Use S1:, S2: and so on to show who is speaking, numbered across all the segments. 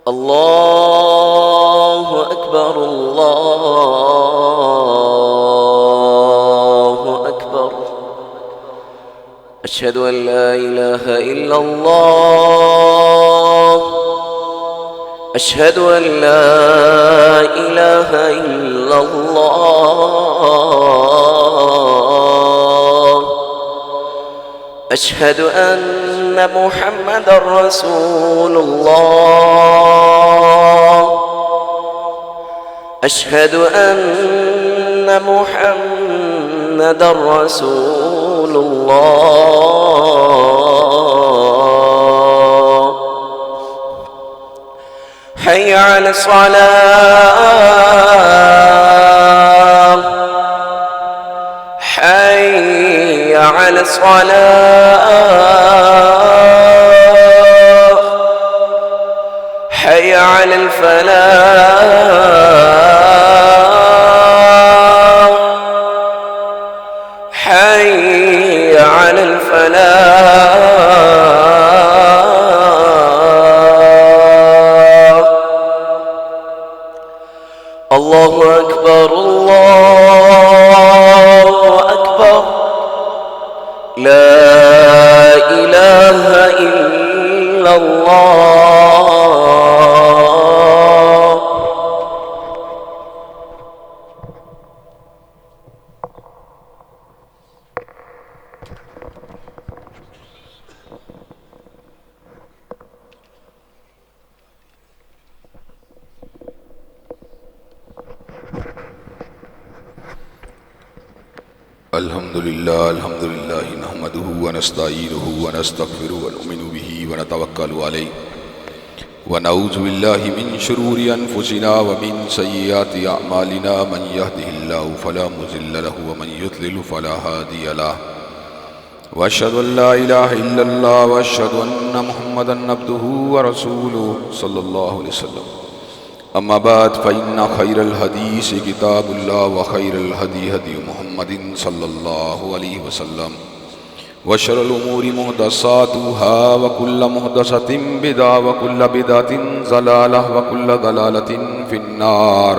S1: الله أكبر الله أكبر أشهد أن لا إله إلا الله أشهد أن لا إله إلا الله أشهد أن محمدًا رسول الله أشهد أن محمدًا رسول الله حي على الصلاة حي على الصلاة حي على الفلاح حي على الفلاح الله أكبر الله أكبر لا إله إلا الله
S2: الحمد لله نحمده ونستعينه ونستغفره ونؤمن به ونتوكل عليه ونعوذ بالله من شرور أنفسنا ومن سيئات أعمالنا من يهده الله فلا مضل له ومن يضلل فلا هادي له وأشهد أن لا إله إلا الله وأشهد أن محمدا عبده ورسوله صلى الله عليه وسلم أما بعد فإن خير الحديث كتاب الله وخير الهدي هدي محمد صلى الله عليه وسلم وشر الأمور محدثاتها وكل محدثة بدعة وكل بدعة ضلالة وكل ضلالة في النار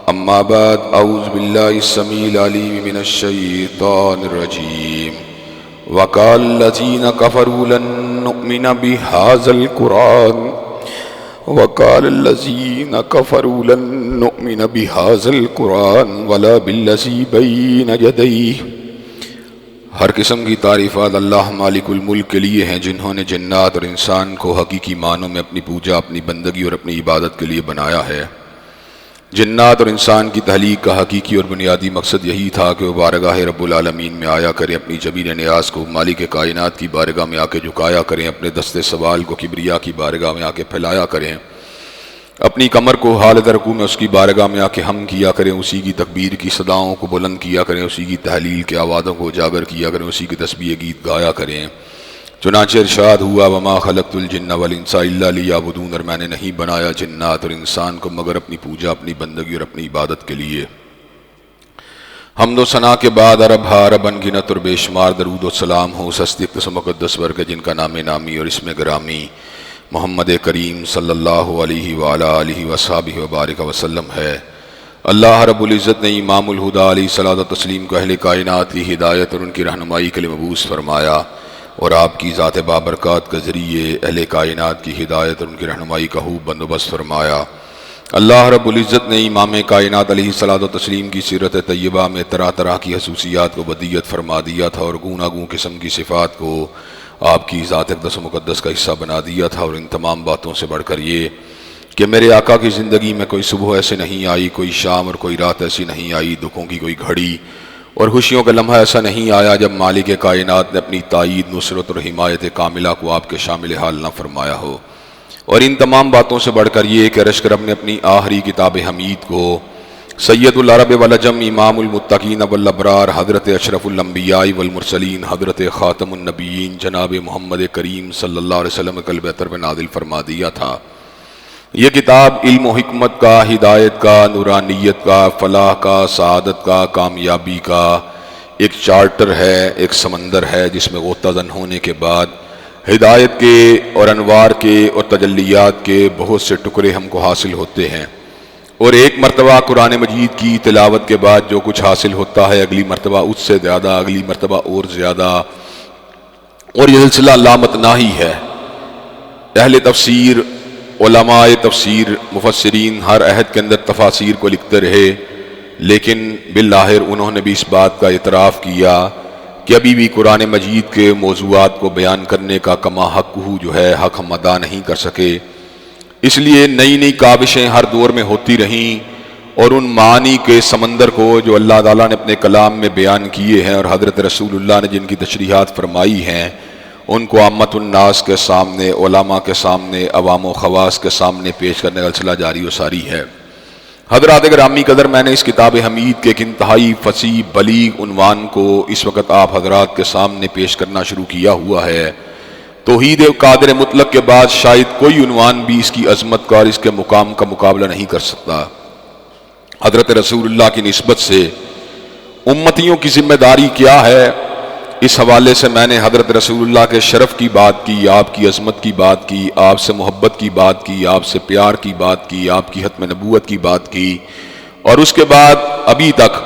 S2: أما بعد أعوذ بالله السميع العليم من الشيطان الرجيم وقال الذين كفروا لن نؤمن بهذا القرآن وقال الذين كفروا لن نؤمن بهذا القرآن ولا بالذي بين يديه ہر قسم کی تعریفات اللہ مالک الملک کے لیے ہیں جنہوں نے جنات اور انسان کو حقیقی معنوں میں اپنی پوجا اپنی بندگی اور اپنی عبادت کے لیے بنایا ہے۔ جنات اور انسان کی تخلیق کا حقیقی اور بنیادی مقصد یہی تھا کہ وہ بارگاہ رب العالمین میں آیا کریں، اپنی جمیل نیاز کو مالک کائنات کی بارگاہ میں آ کے جھکایا کریں، اپنے دست سوال کو کبریا کی بارگاہ میں آ کے پھیلایا کریں، اپنی کمر کو حالت رکوع میں اس کی بارگاہ میں آ کے ہم کیا کریں، اسی کی تکبیر کی صداؤں کو بلند کیا کریں، اسی کی تحلیل کے آوازوں کو اجاگر کیا کریں، اسی کی تسبیح گیت گایا کریں۔ چنانچہ ارشاد ہوا وما خلقت الجن والانس الا لیعبدون، اور میں نے نہیں بنایا جنات اور انسان کو مگر اپنی پوجا اپنی بندگی اور اپنی عبادت کے لیے۔ حمد و ثنا کے بعد عرب ہا عرب انگنت اور بے شمار درود و سلام ہو اس ہستی اقدس و مقدس ورگ جن کا نام نامی اور اسم گرامی محمد کریم صلی اللہ علیہ وآلہ آلہ وصحبہ وبارک وسلم ہے۔ اللہ رب العزت نے امام الہدیٰ علیہ الصلوۃ والتسلیم کو اہل کائنات کی ہدایت اور ان کی رہنمائی کے لیے مبعوث فرمایا، اور آپ کی ذات بابرکات کے ذریعے اہل کائنات کی ہدایت اور ان کی رہنمائی کا خوب بندوبست فرمایا۔ اللہ رب العزت نے امام کائنات علیہ الصلوۃ والتسلیم کی سیرت طیبہ میں طرح طرح کی خصوصیات کو بدیعت فرما دیا تھا، اور گوناگون قسم کی صفات کو آپ کی ذات اقدس و مقدس کا حصہ بنا دیا تھا، اور ان تمام باتوں سے بڑھ کر یہ کہ میرے آقا کی زندگی میں کوئی صبح ایسے نہیں آئی، کوئی شام اور کوئی رات ایسی نہیں آئی، دکھوں کی کوئی گھڑی اور خوشیوں کا لمحہ ایسا نہیں آیا جب مالک کائنات نے اپنی تائید، نصرت اور حمایت کاملہ کو آپ کے شامل حال نہ فرمایا ہو۔ اور ان تمام باتوں سے بڑھ کر یہ کہ عرش کرم نے اپنی آخری کتاب حمید کو سید العرب والعجم امام المتقین والابرار حضرت اشرف الانبیاء والمرسلین حضرت خاتم النبیین جناب محمد کریم صلی اللہ علیہ وسلم قلب اطہر میں نازل فرما دیا تھا۔ یہ کتاب علم و حکمت کا، ہدایت کا، نورانیت کا، فلاح کا، سعادت کا، کامیابی کا ایک چارٹر ہے، ایک سمندر ہے جس میں غوطہ زن ہونے کے بعد ہدایت کے اور انوار کے اور تجلیات کے بہت سے ٹکڑے ہم کو حاصل ہوتے ہیں، اور ایک مرتبہ قرآن مجید کی تلاوت کے بعد جو کچھ حاصل ہوتا ہے اگلی مرتبہ اس سے زیادہ، اگلی مرتبہ اور زیادہ، اور یہ سلسلہ لامتناہی ہے۔ اہل تفسیر، علماء تفسیر، مفسرین ہر عہد کے اندر تفاسیر کو لکھتے رہے، لیکن بالآخر انہوں نے بھی اس بات کا اعتراف کیا کہ ابھی بھی قرآن مجید کے موضوعات کو بیان کرنے کا کما حق جو ہے حق ہم ادا نہیں کر سکے۔ اس لیے نئی نئی کاوشیں ہر دور میں ہوتی رہیں، اور ان معانی کے سمندر کو جو اللہ تعالیٰ نے اپنے کلام میں بیان کیے ہیں اور حضرت رسول اللہ نے جن کی تشریحات فرمائی ہیں، ان کو عامت الناس کے سامنے، علماء کے سامنے، عوام و خواص کے سامنے پیش کرنے کا سلسلہ جاری و ساری ہے۔ حضرات گرامی قدر، میں نے اس کتاب حمید کے ایک انتہائی فصیح بلیغ عنوان کو اس وقت آپ حضرات کے سامنے پیش کرنا شروع کیا ہوا ہے۔ توحید قادر مطلق کے بعد شاید کوئی عنوان بھی اس کی عظمت کا اور اس کے مقام کا مقابلہ نہیں کر سکتا۔ حضرت رسول اللہ کی نسبت سے امتیوں کی ذمہ داری کیا ہے، اس حوالے سے میں نے حضرت رسول اللہ کے شرف کی بات کی، آپ کی عظمت کی بات کی، آپ سے محبت کی بات کی، آپ سے پیار کی بات کی، آپ کی ختم نبوت کی بات کی، اور اس کے بعد ابھی تک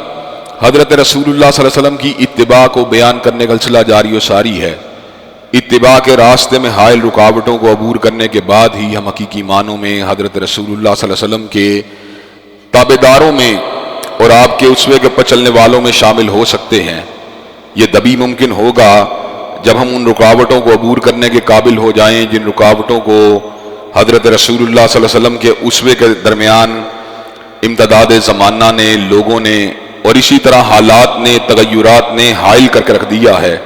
S2: حضرت رسول اللہ صلی اللہ علیہ وسلم کی اتباع کو بیان کرنے کا سلسلہ جاری و ساری ہے۔ اتباع کے راستے میں حائل رکاوٹوں کو عبور کرنے کے بعد ہی ہم حقیقی معنوں میں حضرت رسول اللہ صلی اللہ علیہ وسلم کے تابعداروں میں اور آپ کے اسوے کے پر چلنے والوں میں شامل ہو سکتے ہیں۔ یہ تبھی ممکن ہوگا جب ہم ان رکاوٹوں کو عبور کرنے کے قابل ہو جائیں جن رکاوٹوں کو حضرت رسول اللہ صلی اللہ علیہ وسلم کے اسوے کے درمیان امتداد زمانہ نے، لوگوں نے، اور اسی طرح حالات نے، تغیرات نے حائل کر کے رکھ دیا ہے۔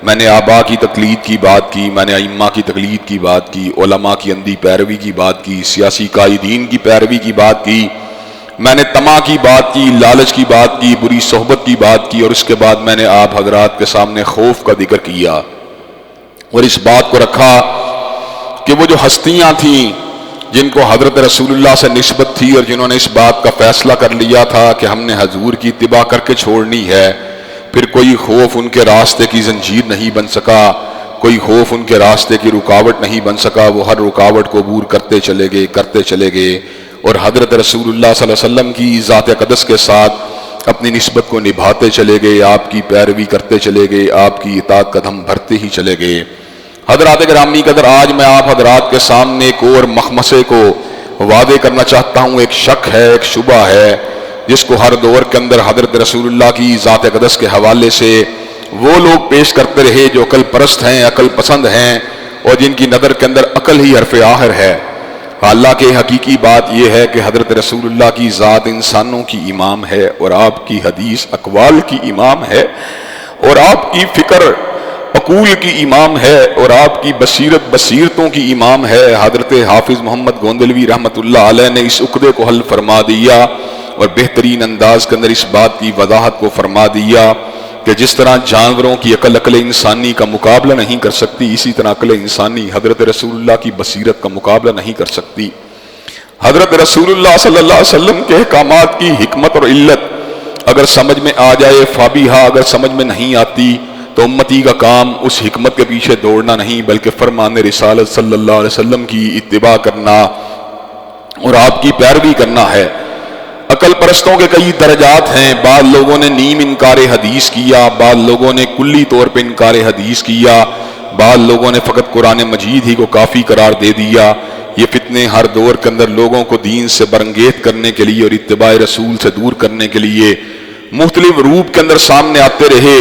S2: میں نے آبا کی تقلید کی بات کی، میں نے ائمہ کی تقلید کی بات کی، علماء کی اندھی پیروی کی بات کی، سیاسی قائدین کی پیروی کی بات کی، میں نے طمع کی بات کی، لالچ کی بات کی، بری صحبت کی بات کی، اور اس کے بعد میں نے آپ حضرات کے سامنے خوف کا ذکر کیا اور اس بات کو رکھا کہ وہ جو ہستیاں تھیں جن کو حضرت رسول اللہ سے نسبت تھی اور جنہوں نے اس بات کا فیصلہ کر لیا تھا کہ ہم نے حضور کی اتباع کر کے چھوڑنی ہے، پھر کوئی خوف ان کے راستے کی زنجیر نہیں بن سکا، کوئی خوف ان کے راستے کی رکاوٹ نہیں بن سکا، وہ ہر رکاوٹ کو عبور کرتے چلے گئے اور حضرت رسول اللہ صلی اللہ علیہ وسلم کی ذات اقدس کے ساتھ اپنی نسبت کو نبھاتے چلے گئے، آپ کی پیروی کرتے چلے گئے، آپ کی اطاعت قدم بھرتے ہی چلے گئے۔ حضرات گرامی قدر، آج میں آپ حضرات کے سامنے ایک اور مخمسے کو واضح کرنا چاہتا ہوں، ایک شک ہے، ایک شبہ ہے، جس کو ہر دور کے اندر حضرت رسول اللہ کی ذات اقدس کے حوالے سے وہ لوگ پیش کرتے رہے جو عقل پرست ہیں، عقل پسند ہیں، اور جن کی نظر کے اندر عقل ہی حرف آخر ہے۔ حالانکہ حقیقی بات یہ ہے کہ حضرت رسول اللہ کی ذات انسانوں کی امام ہے، اور آپ کی حدیث اقوال کی امام ہے، اور آپ کی فکر عقول کی امام ہے، اور آپ کی بصیرت بصیرتوں کی امام ہے۔ حضرت حافظ محمد گوندلوی رحمۃ اللہ علیہ نے اس عقدے کو حل فرما دیا اور بہترین انداز کے اندر اس بات کی وضاحت کو فرما دیا کہ جس طرح جانوروں کی عقل انسانی کا مقابلہ نہیں کر سکتی، اسی طرح عقل انسانی حضرت رسول اللہ کی بصیرت کا مقابلہ نہیں کر سکتی۔ حضرت رسول اللہ صلی اللہ علیہ وسلم کے احکامات کی حکمت اور علت اگر سمجھ میں آ جائے فابیہا، اگر سمجھ میں نہیں آتی تو امتی کا کام اس حکمت کے پیچھے دوڑنا نہیں بلکہ فرمان رسالت صلی اللہ علیہ وسلم کی اتباع کرنا اور آپ کی پیروی کرنا ہے۔ عقل پرستوں کے کئی درجات ہیں، بعض لوگوں نے نیم انکار حدیث کیا، بعض لوگوں نے کلی طور پہ انکار حدیث کیا، بعض لوگوں نے فقط قرآن مجید ہی کو کافی قرار دے دیا۔ یہ فتنے ہر دور کے اندر لوگوں کو دین سے برنگیت کرنے کے لیے اور اتباع رسول سے دور کرنے کے لیے مختلف روپ کے اندر سامنے آتے رہے۔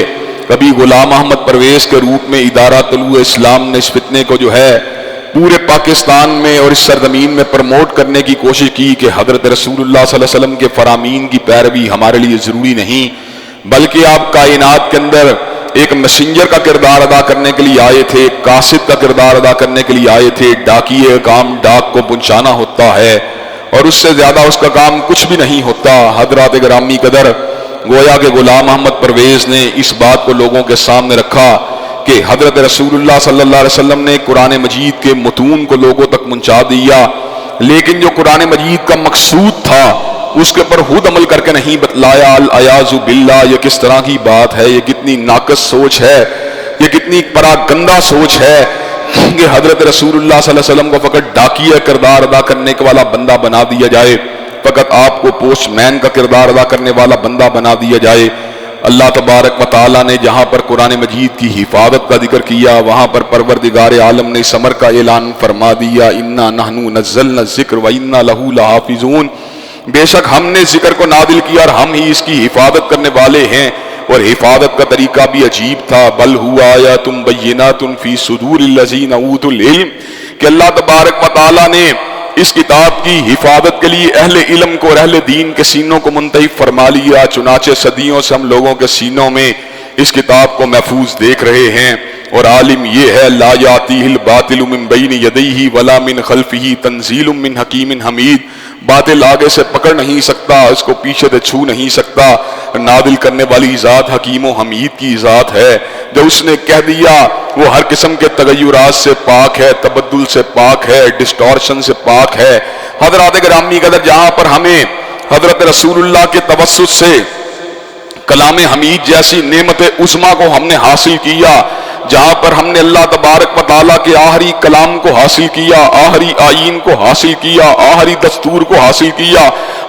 S2: کبھی غلام احمد پرویز کے روپ میں ادارہ طلوع اسلام نے اس فتنے کو جو ہے پورے پاکستان میں اور اس سرزمین میں پروموٹ کرنے کی کوشش کی کہ حضرت رسول اللہ صلی اللہ علیہ وسلم کے فرامین کی پیروی ہمارے لیے ضروری نہیں، بلکہ آپ کائنات کے اندر ایک میسنجر کا کردار ادا کرنے کے لیے آئے تھے، ایک قاصد کا کردار ادا کرنے کے لیے آئے تھے۔ ڈاکیے کام ڈاک کو پہنچانا ہوتا ہے اور اس سے زیادہ اس کا کام کچھ بھی نہیں ہوتا۔ حضرات گرامی قدر، گویا کہ غلام احمد پرویز نے اس بات کو لوگوں کے سامنے رکھا کہ حضرت رسول اللہ صلی اللہ علیہ وسلم نے قرآن مجید کے متون کو لوگوں تک پہنچا دیا، لیکن جو قرآن مجید کا مقصود تھا اس کے پر خود عمل کر کے نہیں بتلایا۔ العیاذ باللہ، یہ کس طرح کی بات ہے، یہ کتنی ناقص سوچ ہے، یہ کتنی پراگندہ سوچ ہے کہ حضرت رسول اللہ صلی اللہ علیہ وسلم کو فقط ڈاکیہ کردار ادا کرنے والا بندہ بنا دیا جائے، فقط آپ کو پوسٹ مین کا کردار ادا کرنے والا بندہ بنا دیا جائے۔ اللہ تبارک و تعالیٰ نے جہاں پر قرآن مجید کی حفاظت کا ذکر کیا وہاں پر پروردگار عالم نے اس امر کا اعلان فرما دیا، انا نحن نزلنا الذکر و انا لہ لحافظون، بے شک ہم نے ذکر کو نازل کیا اور ہم ہی اس کی حفاظت کرنے والے ہیں۔ اور حفاظت کا طریقہ بھی عجیب تھا، بل ہوا آیات بینات فی صدور الذین اوتوا العلم، کہ اللہ تبارک و تعالیٰ نے اس کتاب کی حفاظت کے لیے اہل علم کو اور اہل دین کے سینوں کو منتخب فرما لیا، چنانچہ صدیوں سے ہم لوگوں کے سینوں میں اس کتاب کو محفوظ دیکھ رہے ہیں۔ اور عالم یہ ہے لا یاتیہ الباطل من بین یدیہ ولا من خلفہ تنزیل من حکیم حمید، باطل آگے سے پکڑ نہیں سکتا، اس کو پیچھے سے چھو نہیں سکتا، نازل کرنے والی ذات حکیم و حمید کی ذات ہے۔ جو اس نے کہہ دیا وہ ہر قسم کے تغیرات سے پاک ہے، تبدل سے پاک ہے، ڈسٹورشن سے پاک ہے۔ حضرات گرامی قدر، جہاں پر ہمیں حضرت رسول اللہ کے توسط سے کلام حمید جیسی نعمت عظمیٰ کو ہم نے حاصل کیا، جہاں پر ہم نے اللہ تبارک و تعالیٰ کے آخری کلام کو حاصل کیا، آخری آئین کو حاصل کیا، آخری دستور کو حاصل کیا،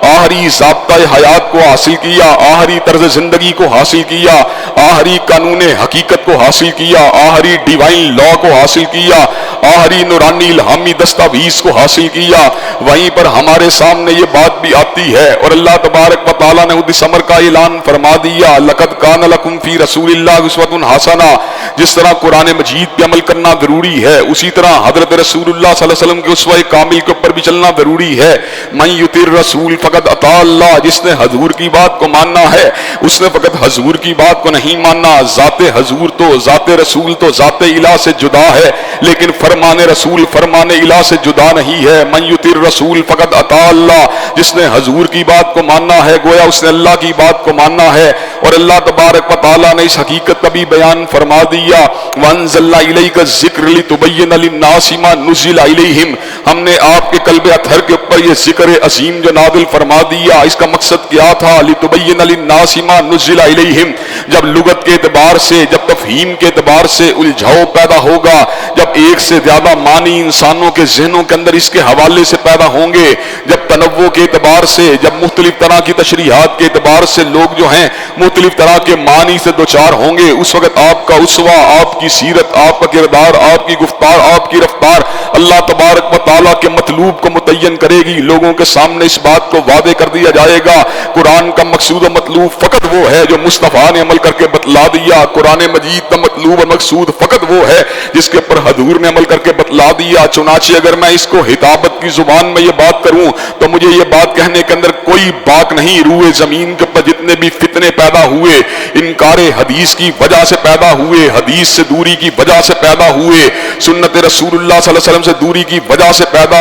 S2: آخری ضابطہ حیات کو حاصل کیا، آخری طرز زندگی کو حاصل کیا، آخری قانون حقیقت کو حاصل کیا، آخری ڈیوائن لا کو حاصل کیا، آخری نورانی الہامی دستاویز کو حاصل کیا، وہیں پر ہمارے سامنے یہ بات بھی آتی ہے اور اللہ تبارک و تعالیٰ نے اس امر کا اعلان فرما دیا، لقد کان لکم فی رسول اللہ اسوۃ حسنہ۔ جس طرح قرآن مجید پہ عمل کرنا ضروری ہے، اسی طرح حضرت رسول اللہ صلی اللہ علیہ وسلم کے اسوہ کامل کے اوپر بھی چلنا ضروری ہے۔ من یطع الرسول فقد اطاع اللہ، جس نے حضور کی بات کو ماننا ہے اس نے فقط حضور کی بات کو نہیں ماننا، ذات حضور تو ذات رسول تو ذات الہ سے جدا ہے، لیکن فرمان رسول فرمان الہ سے جدا نہیں ہے۔ من یطع الرسول فقد اطاع اللہ، جس نے حضور کی بات کو ماننا ہے گویا اس نے اللہ کی بات کو ماننا ہے۔ اور اللہ تبارک و تعالیٰ نے اس حقیقت کا بھی بیان فرما دیا، وَأَنزَلْنَا إِلَيْكَ الذِّكْرَ لِتُبَيِّنَ لِلنَّاسِ مَا نُزِّلَ إِلَيْهِمْ، ہم نے آپ کے قلب اطہر کے اوپر یہ ذکر عظیم جو نازل فرما دیا۔ اس کا مقصد کیا تھا؟ لِتُبَيِّنَ لِلنَّاسِ مَا نُزِّلَ إِلَيْهِمْ، جب لغت کے اعتبار سے، جب تفہیم کے اعتبار سے الجھاؤ پیدا ہوگا، جب ایک سے زیادہ معنی انسانوں کے ذہنوں کے اندر اس کے حوالے سے پیدا ہوں گے، جب تنوع کے اعتبار سے، جب مختلف طرح کی تشریحات کے اعتبار سے لوگ جو ہیں مختلف طرح کے معنی سے دوچار ہوں گے، اس وقت آپ کا اسوہ، آپ کی سیرت، آپ کا کردار، آپ کی گفتار، آپ کی رفتار اللہ تبارک و تعالیٰ کے مطلوب کو متعین کرے گی۔ لوگوں کے سامنے اس بات کو واضح کر دیا جائے گا، قرآن کا مقصود و مطلوب فقط وہ ہے جو مصطفیٰ نے عمل کر کے بتلا دیا، قرآن مجید کا مطلوب اور مقصود فقط وہ ہے جس کے اوپر حضور نے عمل کر کے بتلا دیا۔ چنانچہ اگر میں اس کو خطابت کی زبان میں یہ بات کروں تو مجھے یہ بات کہنے کے اندر کوئی باک نہیں، روئے زمین کے اوپر جتنے بھی فتنے پیدا ہوئے انکار حدیث کی وجہ سے پیدا ہوئے، حدیث سے دوری کی وجہ سے پیدا ہوئے، سنت رسول اللہ صلی اللہ علیہ وسلم سے دوری کی وجہ سے پیدا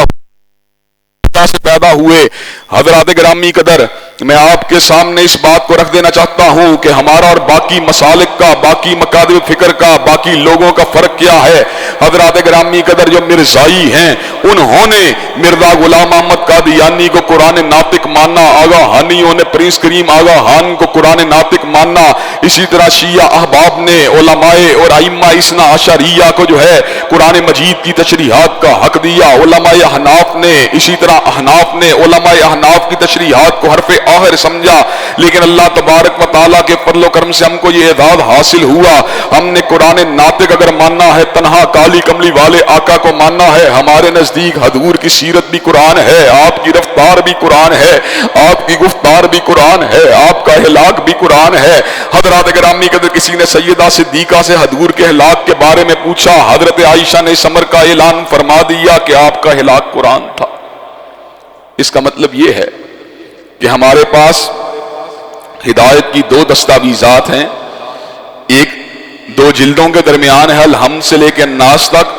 S2: ہوئے، حضرات گرامی قدر میں آپ کے سامنے اس بات کو رکھ دینا چاہتا ہوں کہ ہمارا اور باقی مسالک کا، باقی مکاتب فکر کا، باقی لوگوں کا فرق کیا ہے۔ حضرات گرامی قدر جو مرزائی ہیں انہوں نے مرزا غلام احمد قادیانی کو قرآن ناطق ماننا، آغا ہانیوں نے پرنس کریم آغا خان کو قرآن ناطق ماننا، اسی طرح شیعہ احباب نے علماء اور ائمہ اثنا عشریہ کو جو ہے قرآن مجید کی تشریحات کا حق دیا، علماء احناف نے، اسی طرح احناف نے علماء احناف کی تشریحات کو حرف آخر سمجھا۔ لیکن اللہ تبارک و تعالیٰ کے فضل و کرم سے ہم کو یہ اعزاز حاصل ہوا، ہم نے قرآن ناطق اگر ماننا ہے تنہا کالی کملی والے آقا کو ماننا ہے۔ ہمارے نزدیک حضور کی سیرت بھی قرآن ہے، آپ کی رفتار بھی قرآن ہے، آپ کی گفتار بھی قرآن ہے، آپ کا اخلاق بھی قرآن ہے۔ حضرات گرامی قدر کسی نے سیدہ صدیقہ سے حضور کے اخلاق کے بارے میں پوچھا، حضرت عائشہ نے اس امر کا اعلان فرما دیا کہ آپ کا اخلاق قرآن تھا۔ اس کا مطلب یہ ہے کہ ہمارے پاس ہدایت کی دو دستاویزات ہیں، ایک دو جلدوں کے درمیان ہے الحمد سے لے کے الناس تک،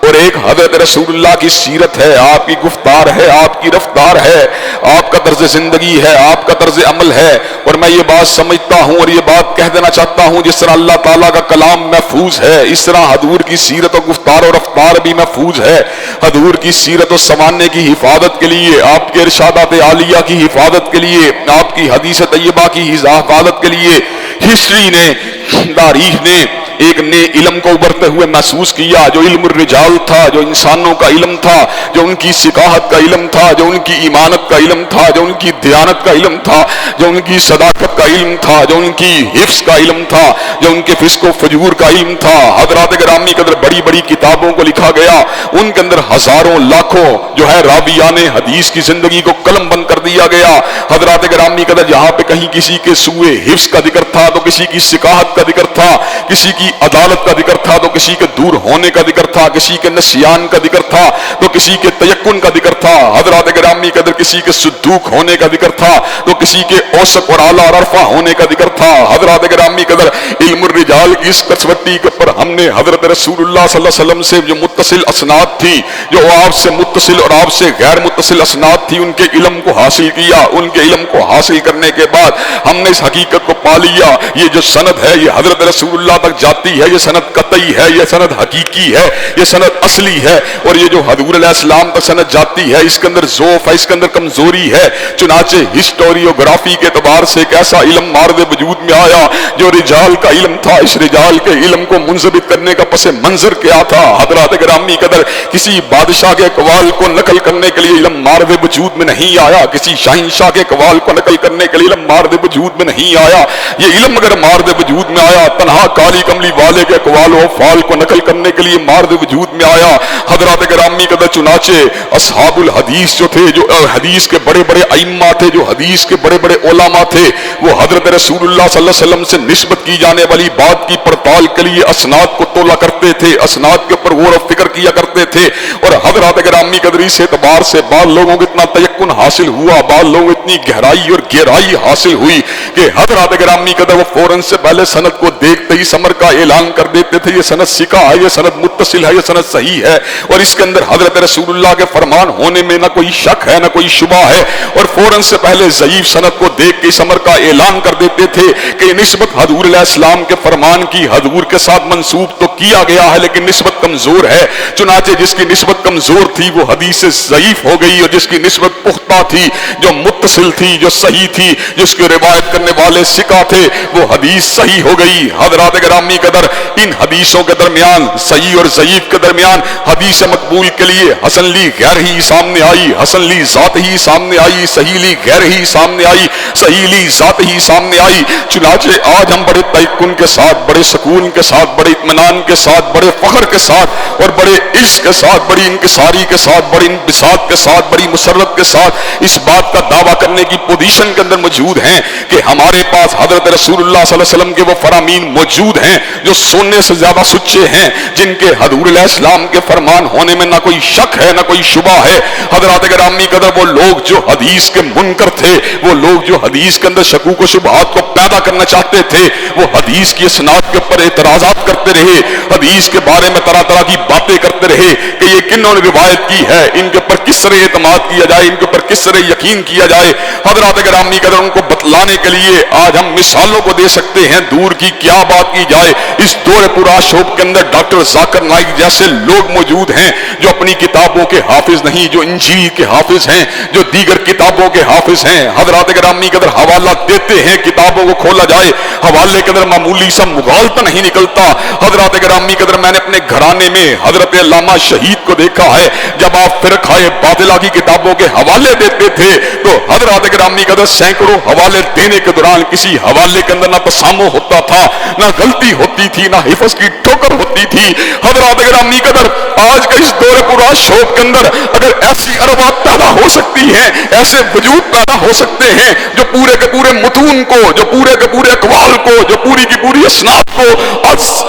S2: اور ایک حضرت رسول اللہ کی سیرت ہے، آپ کی گفتار ہے، آپ کی رفتار ہے، آپ کا طرز زندگی ہے، آپ کا طرز عمل ہے۔ اور میں یہ بات سمجھتا ہوں اور یہ بات کہہ دینا چاہتا ہوں، جس طرح اللہ تعالیٰ کا کلام محفوظ ہے اس طرح حضور کی سیرت و گفتار اور رفتار بھی محفوظ ہے۔ حضور کی سیرت و سمانے کی حفاظت کے لیے، آپ کے ارشادات عالیہ کی حفاظت کے لیے، آپ کی حدیث طیبہ کی حفاظت کے لیے ہسٹری نے، تاریخ نے ایک نئے علم کو ابھرتے ہوئے محسوس کیا، جو علم الرجال تھا، جو انسانوں کا علم تھا، جو ان کی ثقافت کا علم تھا، جو ان کی ایمانت کا علم تھا، جو ان کی دیانت کا علم تھا، جو ان کی صداقت کا علم تھا، جو ان کی حفظ کا علم تھا، جو ان کے فسق و فجور کا علم تھا۔ حضرات گرامی قدر بڑی بڑی کتابوں کو لکھا گیا، ان کے اندر ہزاروں لاکھوں جو ہے راویان حدیث کی زندگی کو قلم بند کر دیا گیا۔ حضرات گرامی قدر جہاں پہ کہیں کسی کے سوء حفظ کا ذکر تھا تو کسی کی ثقافت کا ذکر تھا، کسی کی عدالت کا ذکر تھا تو کسی کے دور ہونے کا ذکر تھا، کسی کے نسیان کا ذکر تھا تو کسی کے تیقن کا ذکر تھا۔ حضرات گرامی قدر کسی کے صدوق ہونے کا ذکر تھا تو کسی کے اوثق اور اعلیٰ اور عرفہ ہونے کا ذکر تھا۔ حضرات گرامی قدر علم الرجال کی اس کسوٹی کے پر ہم نے حضرت رسول اللہ صلی اللہ علیہ وسلم سے جو متصل اسناد تھی، جو آپ سے متصل اور آپ سے غیر متصل اسناد تھی، ان کے علم کو حاصل کیا۔ ان کے علم کو حاصل کرنے کے بعد ہم نے اس حقیقت کو پا لیا، یہ جو سند ہے یہ حضرت رسول اللہ تک جاتی ہے، یہ سند قطعی ہے، یہ سند حقیقی ہے، یہ سند اصلی ہے۔ اور یہ جو حضور علیہ السلام تک سند جاتی ہے اس کے اندر ضعف ہے، اس کے اندر کمزوری ہے۔ چنانچہ ہسٹوریوگرافی کے اعتبار سے ایک ایسا علم مارد وجود میں آیا جو رجال کا علم تھا، اس رجال کے علم کو منضبط کرنے کا پس منظر کیا تھا۔ حضرات گرامی قدر کسی بادشاہ کے اقوال کو نقل کرنے کے لیے علم مارد وجود میں نہیں آیا، کسی شہنشاہ کے اقوال کو نقل کرنے کے لیے علم مارد وجود میں نہیں آیا۔ یہ علم اگر مارد وجود میں آیا، تنہا کالی کملی والے کے اقوال و افعال کو نقل کرنے کے لیے مارد وجود میں آیا۔ حضرات گرامی قدر چنانچہ اصحاب الحدیث جو تھے، جو حدیث کے بڑے بڑے ائمہ تھے، جو حدیث کے بڑے بڑے علماء تھے، وہ حضرت رسول اللہ صلی اللہ علیہ وسلم سے نسبت کی جانے والی بات کی پڑتال کے لیے اسناد کو تولا کرتے تھے، اسناد کے اوپر غور و فکر کیا کرتے تھے۔ اور حضرات گرامی قدری سے اعتبار سے بعض لوگوں کو اتنا تیقن حاصل ہوا، بعض لوگوں اتنی گہرائی اور گہرائی حاصل ہوئی کہ حضرات گرامی قدر وہ فوراً سے پہلے سند کو دیکھتے ہی سمر کا اعلان کر دیتے تھے، یہ سند ثقہ ہے، یہ سند متصل ہے، یہ سند صحیح ہے، اور اس کے اندر حضرت رسول اللہ کے فرمان ہونے میں نہ کوئی شک ہے نہ کوئی شبہ ہے۔ اور فوراً سے پہلے ضعیف سند کو دیکھ کے سمر کا اعلان کر دیتے تھے کہ نسبت حضور علیہ السلام کے فرمان کی حضور کے ساتھ منسوب تو کیا گیا ہے لیکن نسبت کمزور ہے۔ چنانچہ جس کی نسبت کمزور تھی وہ حدیث سے ضعیف ہو گئی، اور جس کی نسبت پختہ تھی، جو متصل تھی، جو صحیح تھی، جس کے روایت کرنے والے ثقہ تھے، وہ حدیث صحیح ہو گئی۔ حضرات گرامی قدر ان حدیثوں کے درمیان، صحیح اور ضعیف کے درمیان، حدیث مقبول کے لیے حسن لی غیر ہی سامنے آئی، حسن لی ذات ہی سامنے آئی، صحیح لی غیر ہی سامنے آئی، صحیح لی ذات ہی سامنے آئی۔ چنانچہ آج ہم بڑے تیقن کے ساتھ، بڑے سکون کے ساتھ، بڑے اطمینان کے ساتھ، بڑے فخر کے ساتھ اور بڑے عشق کے ساتھ، بڑی انکساری کے ساتھ، بڑی انبساط کے ساتھ، بڑی مسرت کے ساتھ اس بات کا دعویٰ کرنے کی پوزیشن کے اندر موجود ہیں کہ ہمارے پاس حضرت رسول اللہ صلی اللہ علیہ وسلم کے وہ فرامین موجود ہیں جو سونے سے زیادہ سچے ہیں، جن کے حضور علیہ السلام کے فرمان ہونے میں نہ کوئی شک ہے نہ کوئی شبہ ہے۔ حضرات گرامی قدر وہ لوگ جو حدیث کے منکر تھے، وہ لوگ جو حدیث کے اندر شکوک و شبہات کو پیدا کرنا چاہتے تھے، وہ حدیث کی اسناد کے اوپر اعتراضات کرتے رہے، حدیث کے بارے میں طرح طرح کی باتیں کرتے رہے کہ یہ کنہوں نے روایت کی ہے، ان کے اوپر کس طرح اعتماد کیا جائے، ان کے اوپر کس طرح یقین کیا جائے۔ حضرات گرامی قدر ان کو بتلانے کے لیے آج ہم مثالوں کو دے سکتے ہیں، دور کی کیا بات کی جائے۔ اس دور پورا شوق کے اندر ڈاکٹر ذاکر نائک جیسے لوگ موجود ہیں جو اپنی کتابوں کے حافظ نہیں، جو انجیل کے حافظ ہیں، جو دیگر کتابوں کے حافظ ہیں۔ حضرات گرامی قدر حوالہ دیتے ہیں، کتابوں کو کھولا جائے حوالے کے اندر معمولی سا مغالطہ نہیں نکلتا۔ حضرات گرامی قدر میں نے اپنے گھرانے میں حضرت علامہ شہید کو دیکھا ہے، جب آپ فرقہ باطلہ کی کتابوں کے حوالے دیتے تھے تو حضرات گرامی قدر سینکڑوں حوالے دینے کے دوران کسی حوالے کے اندر نہ تسامح ہوتا تھا، نہ غلطی ہوتی تھی، نہ حفظ کی ٹھوکر ہوتی تھی۔ حضرات گرامی قدر آج کے اس دور پورا شوق کے اندر اگر ایسی ارباب پیدا ہو سکتی ہیں، ایسے وجود پیدا ہو سکتے ہیں جو پورے کے پورے متون کو، جو پورے کے پورے اقوال کو، جو پوری کی پوری اسناد کو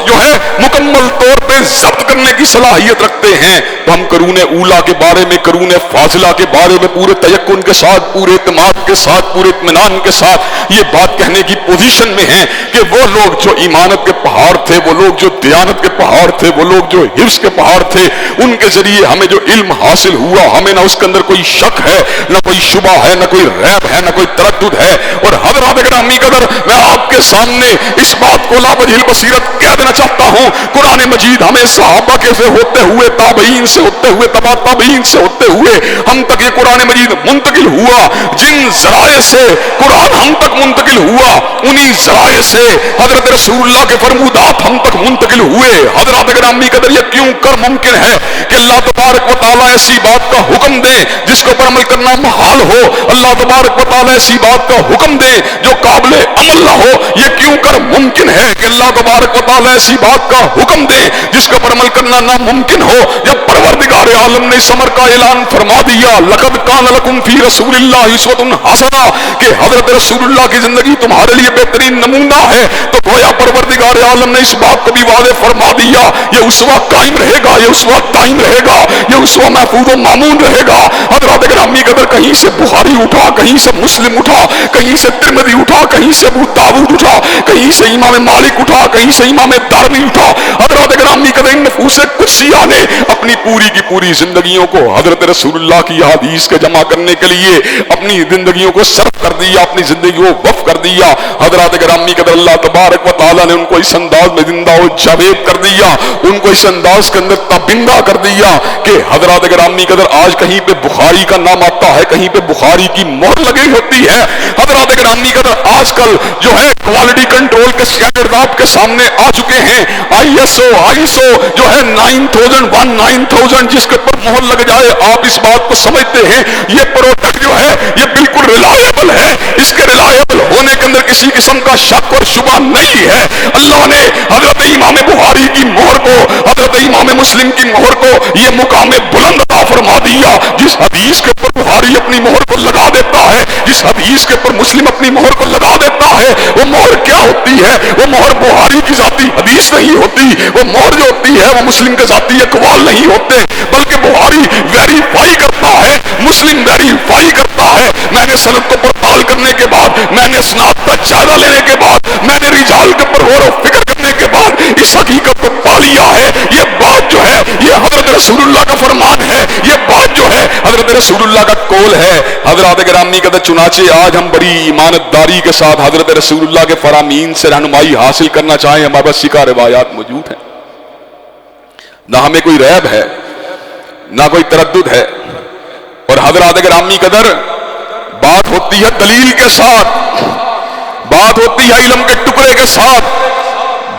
S2: جو ہے مکمل طور پہ ضبط کرنے کی صلاحیت رکھتے ہیں، تو ہم قرون اولیٰ کے بارے میں، قرون فاضلہ کے بارے میں پورے تیقن کے ساتھ، پورے اعتماد کے ساتھ، پورے اطمینان کے ساتھ یہ بات کہنے کی پوزیشن میں ہیں کہ وہ لوگ جو ایمانت کے پہاڑ تھے، وہ لوگ جو دیانت کے پہاڑ تھے، وہ لوگ جو حفظ کے پہاڑ تھے، ان کے ذریعے ہمیں جو علم حاصل ہوا، ہمیں نہ اس کے اندر کوئی شک ہے، نہ کوئی شبہ ہے، نہ کوئی ریب ہے، نہ کوئی تردد ہے۔ اور حضرات گرامی قدر میں آپ کے سامنے اس بات کو لا وجہ البصیرت کہہ دینا چاہتا ہوں، قرآن مجید ہمیں صحابہ کے سے ہوتے ہوئے، تابعین سے ہوتے ہوئے، تبع تابعین سے ہوتے ہوئے ہم تک یہ قرآن مجید مجید منتقل ہوا، جن ذرائع سے قرآن ہم تک منتقل ہوا، انہی ذرائع سے حضرت رسول اللہ کے فرمودات ہم تک منتقل ہوئے۔ حضرات گرامی قدر یہ کیوں کر ممکن ہے کہ اللہ تبارک و تعالیٰ ایسی بات کا حکم دے جس کو پر عمل کرنا محال ہو، اللہ تبارک و تعالیٰ ایسی بات کا حکم دے جو قابل عمل نہ ہو؟ یہ کیوں کر ممکن ہے کہ اللہ تبارک و تعالیٰ ایسی بات کا حکم دے جس کو پر عمل کرنا ناممکن ہو؟ جب پروردگار عالم نے اس امر کا اعلان فرما دیا، لقد کان لکم فی رسول اللہ اسوۃ حسنہ، کہ حضرت رسول اللہ کی زندگی تمہارے لیے بہترین نمونہ ہے، تو گویا پروردگار عالم نے اس بات کو بھی واضح فرما دیا، یہ اسوہ قائم رہے گا، یہ اسوہ دائم رہے گا، یہ اسوہ محفوظ و مامون رہے گا۔ حضرات گرامی قدر کہیں سے بخاری اٹھا، کہیں سے مسلم اٹھا، کہیں سے ترمذی اٹھا، کہیں سے ابو داؤد اٹھا، کہیں سے امام مالک اٹھا، کہیں سے امام دارمی اٹھا۔ حضرات گرامی قدر ان نفوس قدسیہ نے اپنی پوری کی پوری زندگیوں کو حضرت رسول اللہ کی حدیث کے جمع کرنے کے لیے اپنی زندگیوں کو صرف کر دیا، اپنی زندگی کو وقف کر دیا۔ حضرات گرامی قدر اللہ تبارک و تعالیٰ نے ان کو اس انداز میں زندہ و جاوید کر دیا، ان کو اس انداز کے اندر تابندہ کر دیا کہ حضرات گرامی قدر آج کہیں پہ بخاری کا نام آتا ہے، کہیں پہ بخاری کی مہر لگی ہوتی ہے۔ حضرات گرامی قدر آج کل جو ہے کوالٹی کنٹرول کے اسٹینڈرڈ آپ کے سامنے آ چکے ہیں، ISO جو ہے 9000 جس کے پر مہر لگ جائے آپ اس بات کو سمجھتے ہیں یہ پروڈکٹ جو ہے یہ بالکل ریلائبل ہے، اس کے ریلائبل ہونے کے اندر کسی قسم کا شک اور شبہ نہیں ہے۔ اللہ نے حضرت امام بخاری کی مہر کو، حضرت امام مسلم کی مہر کو یہ مقام بلند عطا فرما دیا۔ جس حدیث کے اوپر بخاری اپنی مہر کو لگا دیتا ہے، جس حدیث کے اوپر مسلم اپنی مہر کو لگا دیتا ہے، وہ مہر کیا ہوتی ہے؟ وہ مہر بخاری کی ذاتی حدیث نہیں ہوتی، وہ مہر جو ہوتی ہے وہ مسلم کے ذاتی اقوال نہیں ہوتے، بلکہ بخاری ویریفائی کرتا ہے، مسلم ویریفائی کرتا ہے۔ میں نے سند کو پڑتال کرنے کے بعد، میں نے اسناد کا جائزہ لینے کے بعد، میں نے رجال کے اوپر غور و فکر کرنے کے بعد اس حقیقت کو پا لیا ہے، یہ بات جو ہے یہ حضرت رسول اللہ کا فرمان ہے، یہ بات جو ہے حضرت رسول اللہ کا قول ہے۔ حضرات گرامی قدر چنانچہ آج ہم بڑی ایمانداری کے ساتھ حضرت رسول اللہ کے فرامین سے رہنمائی حاصل کرنا چاہیں، ہمارے پاس سکہ روایات موجود ہیں، نہ ہمیں کوئی ریب ہے نہ کوئی تردد ہے، اور حضرات گرامی قدر بات ہوتی ہے دلیل کے ساتھ، بات ہوتی ہے علم کے ٹکڑے کے ساتھ،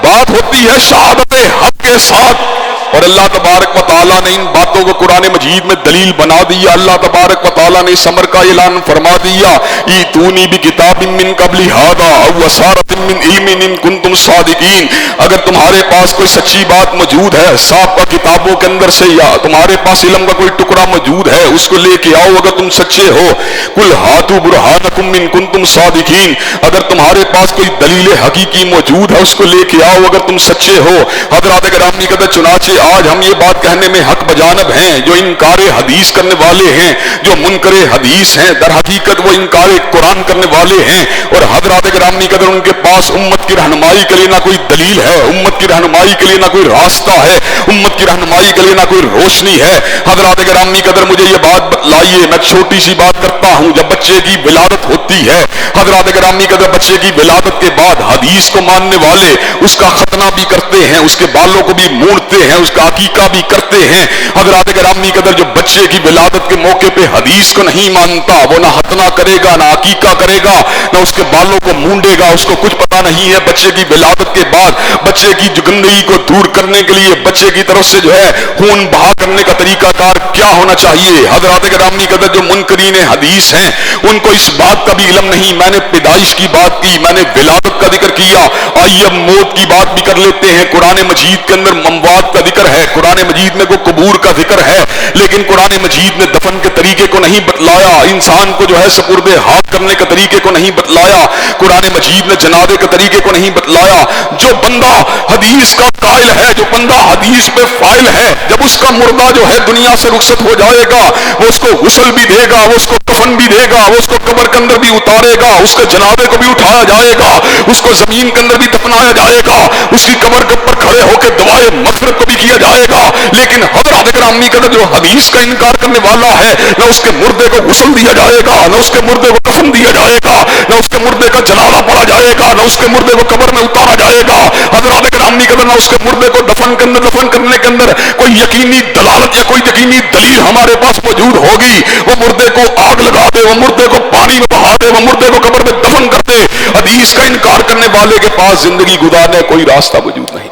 S2: بات ہوتی ہے شہادت حق کے ساتھ، اور اللہ تبارک و تعالیٰ نے ان باتوں کو قرآن مجید میں دلیل بنا دیا۔ اللہ تبارک و تعالیٰ نے اس امر کا اعلان فرما دیا، ایتونی بکتاب من قبل ھذا او اثارۃ من علم ان کنتم صادقین، اگر تمہارے پاس کوئی سچی بات موجود ہے، صاحب کا کتابوں کے اندر سے، یا تمہارے پاس علم کا کوئی ٹکڑا موجود ہے، اس کو لے کے آؤ اگر تم سچے ہو۔ قل ہاتوا برہانکم ان کنتم صادقین، اگر تمہارے پاس کوئی دلیل حقیقی موجود ہے اس کو لے کے آؤ اگر تم سچے ہو۔ حضرات گرامی قدر چنانچہ آج ہم یہ بات کہنے میں حق بجانب ہیں، جو انکار حدیث کرنے والے ہیں، جو منکر حدیث ہیں، در حقیقت وہ انکار قرآن کرنے والے ہیں، اور حضرات گرامی قدر ان کے پاس امت کی رہنمائی کے لیے نہ کوئی دلیل ہے، امت کی رہنمائی کے لیے نہ کوئی راستہ ہے، امت کی رہنمائی کے لیے نہ کوئی روشنی ہے۔ حضرات گرامی قدر مجھے یہ بات بتلائیے، میں چھوٹی سی بات کرتا ہوں، جب بچے کی ولادت ہوتی ہے، حضرات گرامی قدر بچے کی ولادت کے بعد حدیث کو ماننے والے اس کا ختنہ بھی کرتے ہیں، اس کے بالوں کو بھی مونڈتے ہیں، اس کا عقیقہ بھی کرتے ہیں۔ حضرات گرامی قدر جو بچے کی ولادت کے موقع پہ حدیث کو نہیں مانتا، وہ نہ ختنہ کرے گا، نہ عقیقہ کرے گا، نہ اس کے بالوں کو مونڈے گا، اس کو کچھ پتا نہیں ہے بچے کی ولادت کے بعد بچے کی گندگی کو دور کرنے کے لیے بچے کی طرف سے جو ہے خون بہا کرنے کا طریقہ کار کیا ہونا چاہیے۔ حضرات گرامی قدر جو منکرین حدیث ہیں ان کو اس بات کا بھی علم نہیں۔ میں نے پیدائش کی بات کی، میں نے ولادت کا ذکر کیا، آئیے اب موت کی بات بھی کر لیتے ہیں۔ قرآن مجید کے اندر اموات کا ذکر ہے، قرآن مجید میں کوئی قبور کا ذکر ہے، لیکن قرآن مجید نے دفن کے طریقے کو نہیں بتلایا، انسان کو جو ہے سپرد ہاتھ کرنے کے طریقے کو نہیں بتلایا، قرآن مجید نے جنازے کے طریقے کو نہیں بتلایا۔ جو بندہ حدیث کا قائل ہے، جو بندہ حدیث پہ فائل ہے، جب اس کا مردہ جو ہے دنیا سے رخصت ہو جائے گا، وہ اس کو غسل بھی دے گا، وہ اس کو کفن بھی دے گا، وہ اس کو قبر کے اندر بھی اتارے گا، اس کے جنازے کو بھی اٹھایا جائے گا، اس کو زمین کے اندر بھی دفنایا جائے گا، اس کی قبر کے اوپر کھڑے ہو کے دعائے مغفرت کو بھی کیا جائے گا۔ لیکن حضرات گرامی قدر جو حدیث کا انکار کرنے والا ہے، نہ اس کے مردے کو غسل دیا جائے گا، نہ اس کے مردے کو کفن دیا جائے گا، نہ اس کے مردے کا جنازہ پڑھا جائے گا، نہ اس کے مردے کو قبر میں اتارا جائے گا۔ حضرات گرامی قدر نہ اس کے مردے کو دفن کرنے کے اندر کوئی یقینی دلالت یا کوئی یقینی دلیل ہمارے پاس موجود ہوگی۔ وہ مردے کو آگ دے، وہ مردے کو پانی میں بہا دے، وہ مردے کو قبر میں دفن کر دے۔ حدیث کا انکار کرنے والے کے پاس زندگی گزارنے کوئی راستہ موجود نہیں،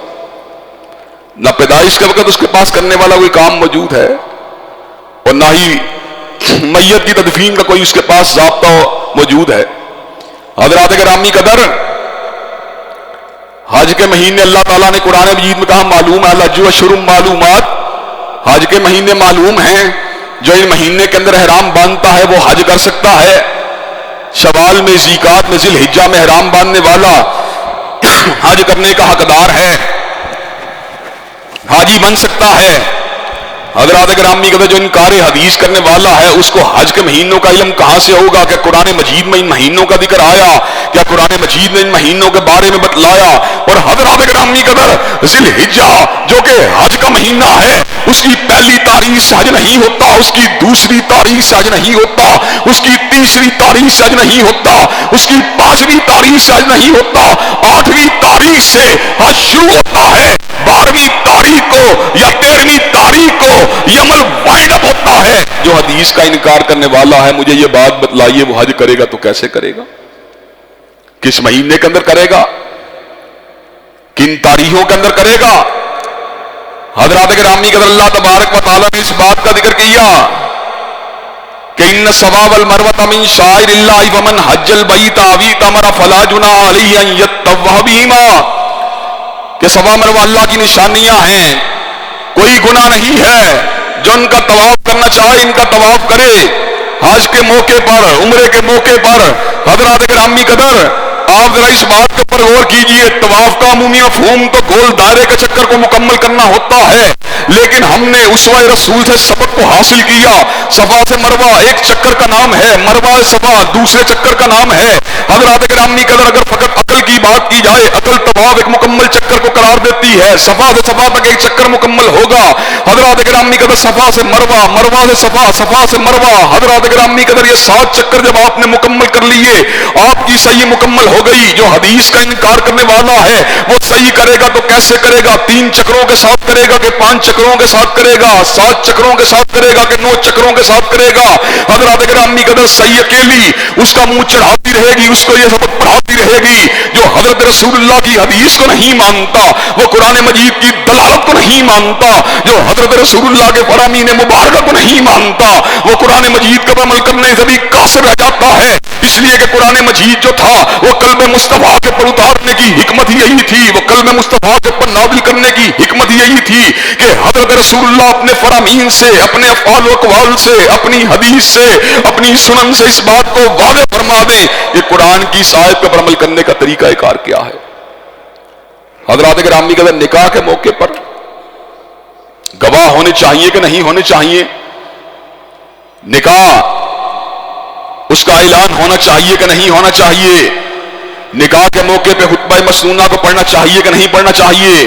S2: نہ پیدائش کے وقت اس کے پاس کرنے والا کوئی کام موجود ہے، اور نہ ہی میت کی تدفین کا کوئی اس کے پاس ضابطہ موجود ہے۔ حضرات گرامی قدر، حج کے مہینے اللہ تعالیٰ نے قرآن مجید میں کہا معلوم ہے، الحج اشہر معلومات، حج کے مہینے معلوم ہیں، جو ان مہینے کے اندر احرام باندھتا ہے وہ حج کر سکتا ہے۔ شوال میں، ذیقات میں، ذی الحجہ میں احرام باندھنے والا حج کرنے کا حقدار ہے، حاجی بن سکتا ہے۔ حضرات گرامی قدر، جو انکار حدیث کرنے والا ہے اس کو حج کے مہینوں کا علم کہاں سے ہوگا؟ کہ قرآن مجید میں ان مہینوں کا ذکر آیا؟ کیا قرآن مجید نے ان مہینوں کے بارے میں بتلایا؟ اور حضرات گرامی قدر، ذی الحجہ جو کہ حج کا مہینہ ہے، اس کی پہلی تاریخ سے حج نہیں ہوتا، اس کی دوسری تاریخ سے حج نہیں ہوتا، اس کی تیسری تاریخ سے حج نہیں ہوتا، اس کی پانچویں تاریخ سے حج نہیں ہوتا، 8ویں تاریخ سے حج شروع ہوتا ہے، 12ویں تاریخ کو یا 13ویں تاریخ کو یہ عمل وائنڈ اپ ہوتا ہے۔ جو حدیث کا انکار کرنے والا ہے مجھے یہ بات بتلائیے، وہ حج کرے گا تو کیسے کرے گا؟ کس مہینے کے اندر کرے گا؟ کن تاریخوں کے اندر کرے گا؟ حضرات گرامی قدر، اللہ تبارک و تعالیٰ نے اس بات کا ذکر کیا کہ ان الصفا والمروۃ من شعائر اللہ فمن حج البیت او اعتمر فلا جناح علیہ ان یطوف بہما، کہ صفا مروہ اللہ کی نشانیاں ہیں، کوئی گناہ نہیں ہے، جو ان کا طواف کرنا چاہے ان کا طواف کرے۔ حج کے موقع پر، عمرے کے موقع پر حضرات گرامی قدر، آپ ذرا اس بات کے اوپر غور کیجئے، طواف کا عمومی مفہوم تو گول دائرے کے چکر کو مکمل کرنا ہوتا ہے، لیکن ہم نے اسوہ رسول سے سبق کو حاصل کیا۔ صفا سے مروہ ایک چکر کا نام ہے، مروہ صفا دوسرے چکر کا نام ہے۔ حضرات گرامی قدر، اگر فقط عقل کی بات کی جائے، عقل طواف ایک مکمل چکر کو قرار دیتی ہے، صفا سے صفا تک ایک چکر مکمل ہوگا۔ حضرات گرامی قدر، صفا سے مروہ، مروہ سے صفا، صفا سے مروہ، حضرات گرامی قدر یہ 7 چکر جب آپ نے مکمل کر لیے، آپ کی صحیح مکمل ہو گئی۔ جو حدیث کا انکار کرنے والا ہے وہ صحیح کرے گا تو کیسے کرے گا؟ 3 چکروں کے ساتھ کرے گا کہ 5 چکروں کے ساتھ کرے گا؟ 7 چکروں کے ساتھ کرے گا کہ 9 چکروں کے ساتھ کرے گا؟ حضرات گرامی قدر، صحیح اکیلی اس کا منہ چڑھاتی رہے گی، اس کو یہ سبق پڑھاتی رہے گی۔ جو حضرت رسول اللہ کی حدیث کو نہیں مانتا، وہ قرآن مجید کی دلالت کو نہیں مانتا، جو حضرت رسول اللہ کے فرامین مبارکہ کو نہیں مانتا، وہ قرآن مجید کا عمل کرنے سے بھی قاصر رہ جاتا ہے۔ اس لیے کہ قرآن مجید جو تھا وہ قلب مصطفیٰ کے پر اتارنے کی حکمت ہی یہی تھی، وہ قلب مصطفیٰ کے پر نازل کرنے کی حکمت ہی یہی تھی کہ حضرت رسول اللہ اپنے فرامین سے، اپنے افعال و اقوال سے، اپنی حدیث سے، اپنی سنن سے اس بات کو واضح فرما دیں کہ قرآن کی اس آیت پر عمل کرنے کا طریقہ کار کیا ہے۔ حضرات گرامی قدر، نکاح کے موقع پر گواہ ہونے چاہیے کہ نہیں ہونے چاہیے؟ نکاح اس کا اعلان ہونا چاہیے کہ نہیں ہونا چاہیے؟ نکاح کے موقع پہ خطبہ مسنونہ کو پڑھنا چاہیے کہ نہیں پڑھنا چاہیے؟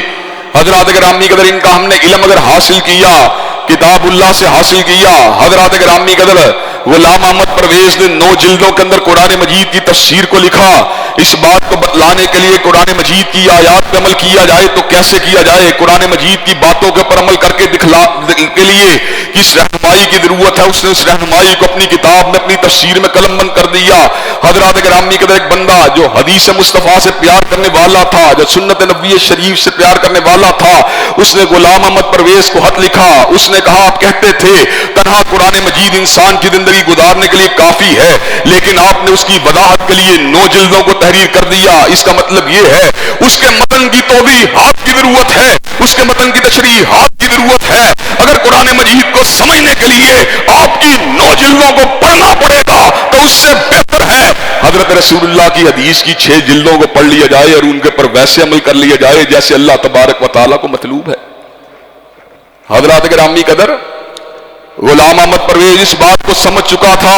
S2: حضرات گرامی قدر، ان کا ہم نے علم اگر حاصل کیا، کتاب اللہ سے حاصل کیا، حضرات گرامی قدر، غلام احمد پرویز نے 9 جلدوں کے اندر قرآن مجید کی تفسیر کو لکھا۔ اس بات کو بتلانے کے لیے قرآن مجید کی آیات پہ عمل کیا جائے تو کیسے کیا جائے، قرآن مجید کی باتوں کے پر عمل کر کے کے لیے کس رہنمائی کی ضرورت ہے، اس نے اس رہنمائی کو اپنی کتاب میں، اپنی تفسیر میں قلم بند کر دیا۔ حضرات گرامی قدر، ایک بندہ جو حدیث مصطفیٰ سے پیار کرنے والا تھا، جو سنت نبوی شریف سے پیار کرنے والا تھا، اس نے غلام احمد پرویز کو خط لکھا۔ اس نے کہا، آپ کہتے تھے تنہا قرآن مجید انسان کی زندگی گزارنے کے لیے کافی ہے، لیکن آپ نے اس کی وضاحت کے لیے 9 جلدوں کو تحریر کر دیا۔ اس کا مطلب یہ ہے اس کے متن کی توضیحات کی ضرورت ہے، اس کے متن کی تشریحات کی ضرورت ہے۔ اگر قرآن مجید کو سمجھنے کے لیے آپ کی 9 جلدوں کو پڑھنا پڑے گا تو اس سے بہتر ہے حضرت رسول اللہ کی حدیث کی 6 جلدوں کو پڑھ لیا جائے اور ان کے پر ویسے عمل کر لیا جائے جیسے اللہ تبارک و تعالیٰ کو مطلوب ہے۔ حضرات گرامی قدر، غلام احمد پرویز اس بات کو سمجھ چکا تھا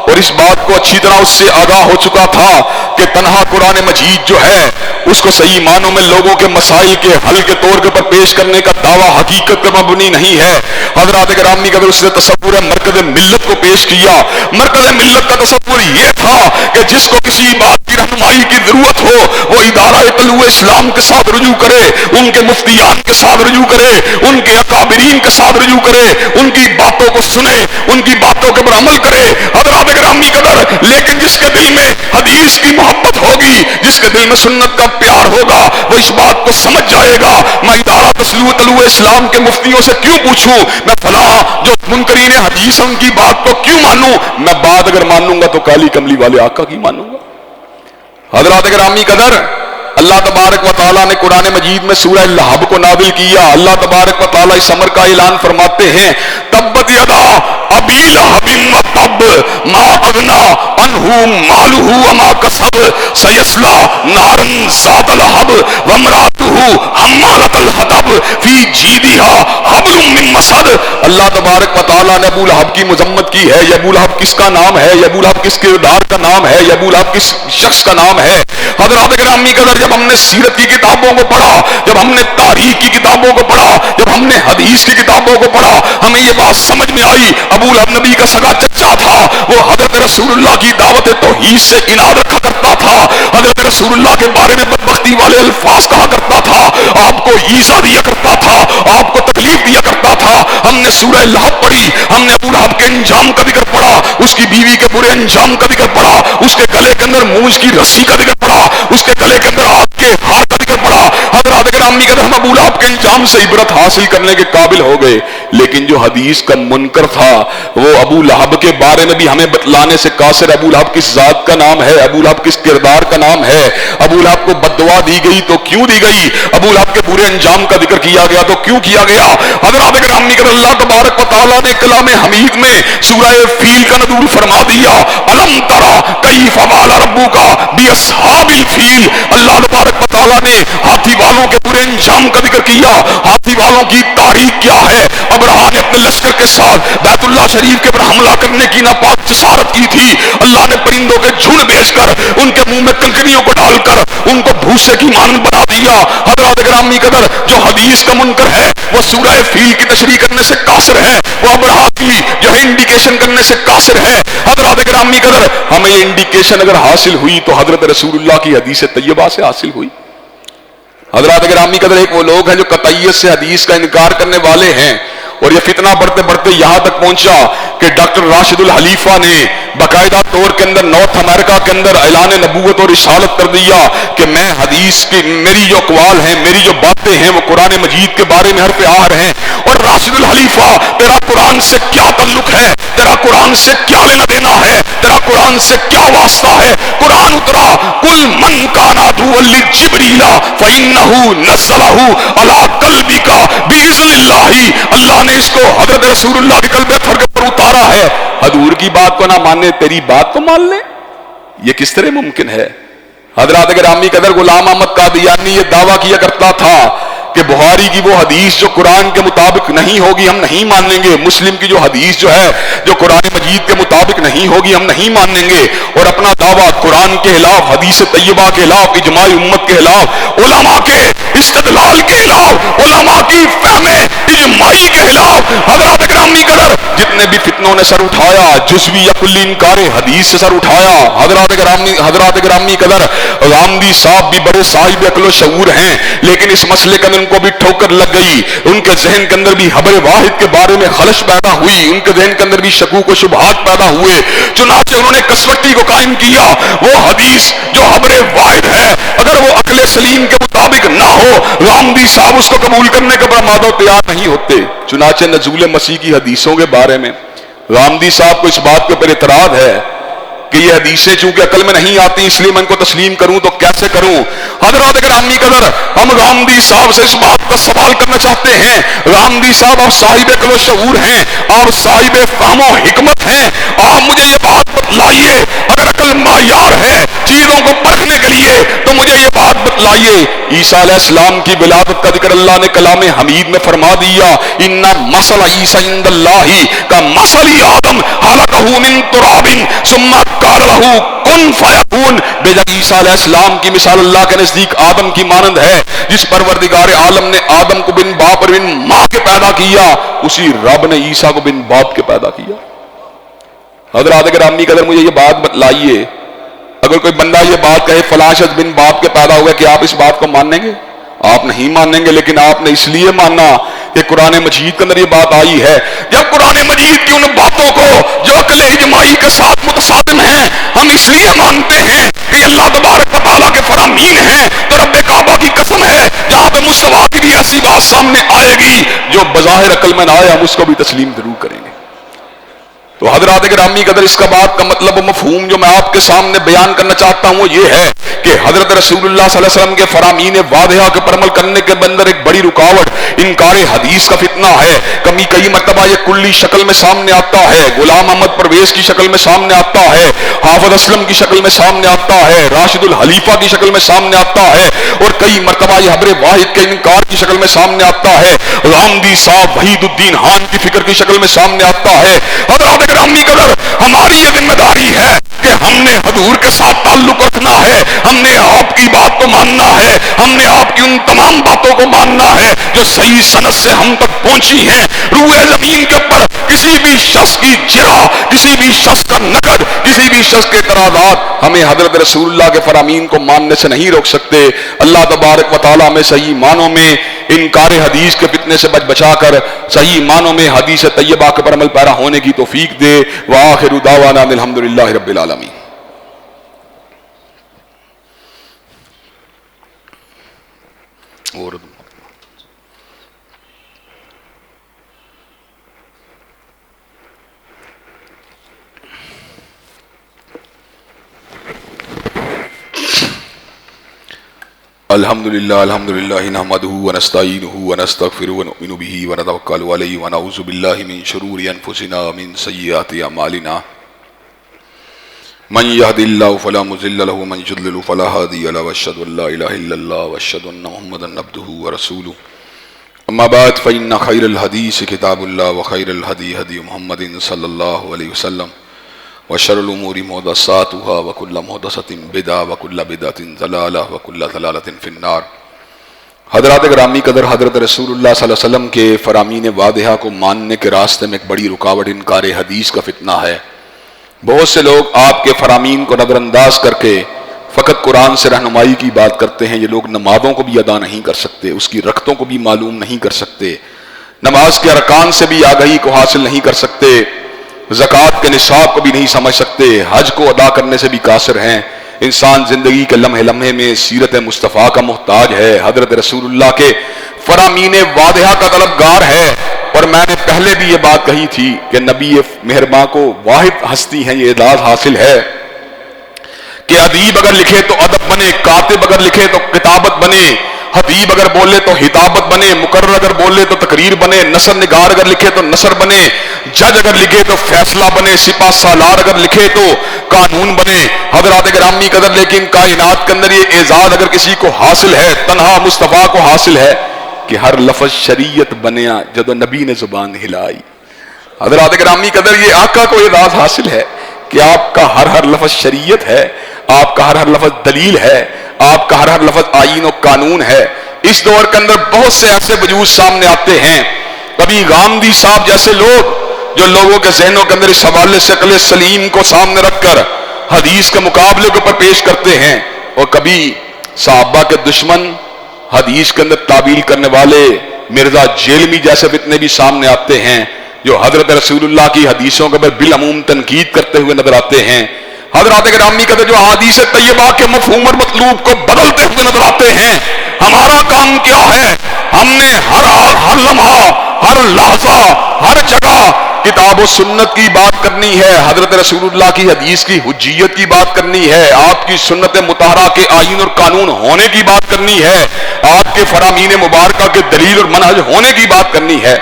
S2: اور اس بات کو اچھی طرح اس سے آگاہ ہو چکا تھا کہ تنہا قرآن مجید جو ہے اس کو صحیح معنوں میں لوگوں کے مسائل کے حل کے طور پر پیش کرنے کا دعویٰ حقیقت پر مبنی نہیں ہے۔ حضرات گرامی قدر، اس نے تصور مرکز ملت کو پیش کیا۔ مرکز ملت کا تصور یہ تھا کہ جس کو کسی بات کی رہنمائی کی ضرورت ہو وہ ادارہ طلوع اسلام کے ساتھ رجوع کرے، ان کے مفتیان کے ساتھ رجوع کرے، ان کے اکابرین کے ساتھ رجوع کرے، ان کی باتوں کو سنے، ان کی باتوں کے پر عمل کرے۔ حضرات گرامی قدر، لیکن جس کے دل میں حدیث کی محبت ہوگی، جس کے دل میں سنت کا پیار ہوگا، وہ اس بات کو سمجھ جائے گا میں ادارہ طلوع اسلام کے مفتیوں سے کیوں پوچھوں، میں فلاں جو منکرین حدیث ان کی بات کو کیوں مانوں، میں بات اگر مانوں گا تو کالی کملی والے آقا کی مانوں گا۔ حضرات گرامی قدر، اللہ تبارک و تعالیٰ نے قرآن مجید میں سورہ لہب کو نازل کیا۔ اللہ تبارک و تعالیٰ اس امر کا اعلان فرماتے ہیں، تبت یدا ابی لہب وتب ما اغنی عنہ مالہ وما کسب سیصلی نارا ذات لہب وامرأتہ حمالۃ الحطب فی جیدہا حبل من مسد۔ اللہ تبارک و تعالیٰ نے ابو لہب کی مذمت کی ہے۔ یہ ابو لہب کس کا نام ہے؟ یہ ابو لہب کس کردار کا نام ہے؟ یہ ابو لہب کس شخص کا نام ہے؟ حضرات گرامی قدر، جب ہم نے سیرت کی کتابوں کو پڑھا، جب ہم نے تاریخ کی کتابوں کو پڑھا، جب ہم نے حدیث کی کتابوں کو پڑھا، ہمیں یہ بات سمجھ میں آئی ابو لہب نبی کا سگا چچا تھا، وہ حضرت رسول اللہ کی دعوت توحید سے اناد رکھا کرتا تھا، حضرت رسول اللہ کے بارے میں بدبختی والے الفاظ کہا کرتا تھا، آپ کو ایذا دیا کرتا تھا، آپ کو تکلیف دیا کرتا تھا۔ ہم نے سورہ لہب پڑھی، ہم نے ابو لہب کے انجام کا ذکر پڑھا، اس کی بیوی کے برے انجام کا ذکر پڑھا، اس کے گلے کے اندر موج کی رسی کا ذکر پڑھا، اس کے گلے کے اندر آگ کے ہار کا ذکر پڑھا۔ حضرات گرامی قدر، ہم ابو لہب کے انجام سے عبرت حاصل کرنے کے قابل ہو گئے، لیکن جو حدیث کا منکر تھا وہ ابو لہب کے بارے میں بھی ہمیں بتلانے سے قاصر۔ ابو لہب کس ذات کا نام ہے؟ ابو لہب کس کردار کا نام ہے؟ ابو لہب کو بددعا دی گئی تو کیوں دی گئی؟ ابو لہب کے برے انجام کا ذکر کیا گیا تو کیوں کیا گیا؟ حضرات گرامی قدر، اللہ تبارک و تعالیٰ نے کلام حمید میں سورہ فیل کا نزول فرما دیا، الم ترى کیف فعل ربک باصحاب الفیل۔ اللہ تبارک و تعالیٰ نے ہاتھی والوں کے برے انجام کا ذکر کیا۔ ہاتھی والوں کی تاریخ کیا ہے؟ ابرہا نے اپنے لشکر کے ساتھ بیت اللہ شریف کے پر حملہ کرنے کی ناپاک جسارت کی تھی۔ اللہ نے پرندوں کے جھنڈ بھیج کر ان کے منہ میں کنکریوں کو ڈال کر ان کو بھوسے کی مانند بنا دیا۔ حضرات گرامی قدر، جو حدیث کا منکر ہے وہ سورہ فیل کی تشریح کرنے سے قاصر ہے، وہ ابرہا کی جو ہے انڈیکیشن کرنے سے قاصر ہے۔ حضرات گرامی قدر، ہمیں یہ انڈیکیشن اگر حاصل ہوئی تو حضرت رسول اللہ کی حدیث طیبہ سے حاصل ہوئی۔ حضرات گرامی قدر، ایک وہ لوگ ہیں جو قطعیت سے حدیث کا انکار کرنے والے ہیں، اور یہ فتنہ بڑھتے بڑھتے یہاں تک پہنچا کہ ڈاکٹر راشد الحلیفہ نے باقاعدہ طور کے اندر نارتھ امریکہ کے اندر اعلان نبوت اور رسالت کر دیا کہ میں حدیث کی میری جو اقوال ہیں، میری جو باتیں ہیں وہ قرآن مجید کے بارے میں حرف آر ہیں۔ اور راشد الحلیفہ، تیرا قرآن سے کیا تعلق ہے؟ تیرا قرآن سے کیا لینا دینا ہے؟ تیرا قرآن سے کیا واسطہ ہے؟ قرآن اترا، کل من کان عدوا لجبریل فإنہ نزلہ علی قلبک بإذن اللہ۔ اللہ نے اس کو حضرت رسول اللہ کے قلب اطہر کے پر اتارا ہے۔ حضور کی بات کو نہ ماننے، تیری بات کو مان لیں، یہ کس طرح ممکن ہے؟ حضرات گرامی قدر، غلام احمد قادیانی یہ دعویٰ کیا کرتا تھا کہ بخاری کی وہ حدیث جو قرآن کے مطابق نہیں ہوگی ہم نہیں مانیں گے، مسلم کی جو حدیث جو ہے جو قرآن مجید کے مطابق نہیں ہوگی ہم نہیں مانیں گے، اور اپنا دعویٰ قرآن کے خلاف، حدیث طیبہ کے خلاف، اجماع امت کے خلاف، علماء کے استدلال کے خلاف، علماء کی فہم اجماعی کے خلاف۔ حضرات گرامی قدر، جتنے بھی فتنوں نے سر اٹھایا، جزوی یا کلی انکار حدیث سے سر اٹھایا۔ حضرات گرامی قدر، غامدی صاحب بھی بڑے صاحب عقل و شعور ہیں، لیکن اس مسئلے کے اندر ان کو بھی ٹھوکر لگ گئی، ان کے ذہن کے اندر بھی حبر واحد کے بارے میں خلش پیدا ہوئی، ان کے ذہن کے اندر بھی شکوک و شبہات پیدا ہوئے، چنانچہ انہوں نے کسوٹی کو قائم کیا۔ وہ حدیث جو حبر واحد ہے اگر وہ عقل سلیم کے مطابق نہ ہو، غامدی صاحب اس کو قبول کرنے کے بعد مادہ تیار نہیں ہوتے۔ چنانچہ نزول مسیح کی حدیثوں کے بارے میں غامدی صاحب کو اس بات کے پر اعتراض ہے کہ یہ حدیثیں چونکہ عقل میں نہیں آتی اس لیے میں ان کو تسلیم کروں تو کیسے کروں؟ حضرات گرامی قدر، ہم غامدی صاحب سے اس بات کا سوال کرنا چاہتے ہیں۔ غامدی صاحب آپ صاحب عقل و شعور ہیں، آپ صاحب فہم و حکمت ہیں، آپ مجھے یہ بات بتلائیے، اگر عقل معیار ہے چیزوں کو پرکھنے کے لیے تو مجھے یہ بات بتلائیے۔ عیسیٰ علیہ السلام کی ولادت کا ذکر اللہ نے کلام حمید میں فرما دیا، ان مثل عیسیٰ عند اللہ کا مثل آدم خلقہ من تراب ثم قال له کن فیکون۔ بے شک عیسیٰ علیہ السلام کی مثال اللہ کے نزدیک آدم کی مانند ہے، جس پروردگار عالم نے آدم کو بن باپ اور بن ماں کے پیدا کیا، اسی رب نے عیسیٰ کو بن باپ کے پیدا کیا۔ حضرات گرامی قدر، مجھے یہ بات بتلائیے، اگر کوئی بندہ یہ بات کہے فلاں شخص بن باپ کے پیدا ہوا، کہ آپ اس بات کو مانیں گے؟ آپ نہیں مانیں گے، لیکن آپ نے اس لیے مانا کہ قرآن مجید کے اندر یہ بات آئی ہے۔ جب قرآن مجید کی ان باتوں کو جو عقل اجماعی وحی کے ساتھ متصادم ہیں. ہم اس لیے مانتے ہیں کہ اللہ تبارک و تعالیٰ کے فرامین ہیں. تو رب کعبہ کی قسم ہے جہاں پہ مصطفیٰ کی بھی ایسی بات سامنے آئے گی جو بظاہر عقل میں نہ آئے ہم اس کو بھی تسلیم ضرور کریں گے. تو حضرات گرامی قدر اس کا بات کا مطلب و مفہوم جو میں آپ کے سامنے بیان کرنا چاہتا ہوں وہ یہ ہے کہ حضرت رسول اللہ صلی اللہ علیہ وسلم کے فرامین واضحہ کے پر عمل کرنے کے اندر ایک بڑی رکاوٹ انکار حدیث کا فتنہ ہے. کئی مرتبہ یہ کلی شکل میں سامنے آتا ہے, غلام احمد پرویز کی شکل میں سامنے آتا ہے, حافظ اسلم کی شکل میں سامنے آتا ہے, راشد الحلیفہ کی شکل میں سامنے آتا ہے, اور کئی مرتبہ یہ حبر واحد کے انکار کی شکل میں سامنے آتا ہے, رامدی صاحب وحید الدین خان کی فکر کی شکل میں سامنے آتا ہے. حضرات گرامی قدر ہماری یہ ذمہ داری ہے کہ ہم نے حضور کے ساتھ تعلق رکھنا ہے, ہم نے آپ کی بات کو ماننا ہے, ہم نے آپ کی ان تمام باتوں کو ماننا ہے جو صحیح سند سے ہم تک پہنچی ہیں. روئے زمین کے اوپر کسی بھی شخص کی جرح, کسی بھی شخص کا نقد, کسی بھی شخص کے اعتراضات ہمیں حضرت رسول اللہ کے فرامین کو ماننے سے نہیں روک سکتے. اللہ تبارک و تعالیٰ میں صحیح معنوں میں انکار حدیث کے فتنے سے بچا کر صحیح معنوں میں حدیث طیبہ کے پر عمل پیرا ہونے کی توفیق دے. وآخر دعوانا الحمدللہ رب العالمین. اور الحمدللہ نحمدہ ونستعینہ ونستغفرہ ونؤمن بہ ونتوکل علیہ ونعوذ باللہ من شرور انفسنا ومن سیئات اعمالنا من یہد اللہ فلا مضل لہ ومن یضلل فلا ہادی لہ واشہد ان لا الہ الا اللہ واشہد ان محمدا عبدہ ورسولہ. اما بعد فإن خیر الحدیث کتاب اللہ وخیر الہدی ہدی محمد صلی اللہ علیہ وسلم وشر الامور محدثاتها وكل محدثۃ بدعہ وكل بدعۃ ضلالہ وكل ضلالۃ فی النار. حضرات گرامی قدر حضرت رسول اللہ صلی اللہ علیہ وسلم کے فرامین واضحہ کو ماننے کے راستے میں ایک بڑی رکاوٹ انکار حدیث کا فتنہ ہے. بہت سے لوگ آپ کے فرامین کو نظر انداز کر کے فقط قرآن سے رہنمائی کی بات کرتے ہیں. یہ لوگ نمازوں کو بھی ادا نہیں کر سکتے, اس کی رکعتوں کو بھی معلوم نہیں کر سکتے, نماز کے ارکان سے بھی آگہی کو حاصل نہیں کر سکتے, زکوٰۃ کے نصاب کو بھی نہیں سمجھ سکتے, حج کو ادا کرنے سے بھی قاصر ہیں. انسان زندگی کے لمحے لمحے میں سیرت مصطفیٰ کا محتاج ہے, حضرت رسول اللہ کے فرامین واضحہ کا طلبگار ہے. اور میں نے پہلے بھی یہ بات کہی تھی کہ نبی مہرباں کو واحد ہستی ہیں یہ اعزاز حاصل ہے کہ ادیب اگر لکھے تو ادب بنے, کاتب اگر لکھے تو کتابت بنے, حدیب اگر بولے تو ہدابت بنے, مقرر اگر بولے تو تقریر بنے, نثر نگار اگر لکھے تو نثر بنے, جج اگر لکھے تو فیصلہ بنے, سپاہ سالار اگر لکھے تو قانون بنے. حضرات گرامی قدر لیکن کائنات کے اندر یہ اعزاز اگر کسی کو حاصل ہے, تنہا مصطفیٰ کو حاصل ہے کہ ہر لفظ شریعت بنیا جدو نبی نے زبان ہلائی. حضرات گرامی قدر یہ آقا کو اعزاز حاصل ہے کہ آپ کا ہر لفظ شریعت ہے, آپ کا ہر لفظ دلیل ہے, آپ کا ہر لفظ آئین و قانون ہے. اس دور کے اندر بہت سے ایسے وجود سامنے آتے ہیں, کبھی غامدی صاحب جیسے لوگ جو لوگوں کے ذہنوں کے اندر اس حوالے سے عقل سلیم کو سامنے رکھ کر حدیث کے مقابلے کے اوپر پیش کرتے ہیں, اور کبھی صحابہ کے دشمن حدیث کے اندر تعویل کرنے والے مرزا جیلمی جیسے فتنے بھی سامنے آتے ہیں جو حضرت رسول اللہ کی حدیثوں کے اوپر بالعموم تنقید کرتے ہوئے نظر آتے ہیں. حضرات گرامی قدر جو احادیث طیبہ کے مفہوم اور مطلوب کو بدلتے ہوئے نظر آتے ہیں, ہمارا کام کیا ہے؟ ہم نے ہر لمحہ, ہر لحظہ, ہر جگہ کتاب و سنت کی بات کرنی ہے, حضرت رسول اللہ کی حدیث کی حجیت کی بات کرنی ہے, آپ کی سنت مطہرہ کے آئین اور قانون ہونے کی بات کرنی ہے, آپ کے فرامین مبارکہ کے دلیل اور منہج ہونے کی بات کرنی ہے.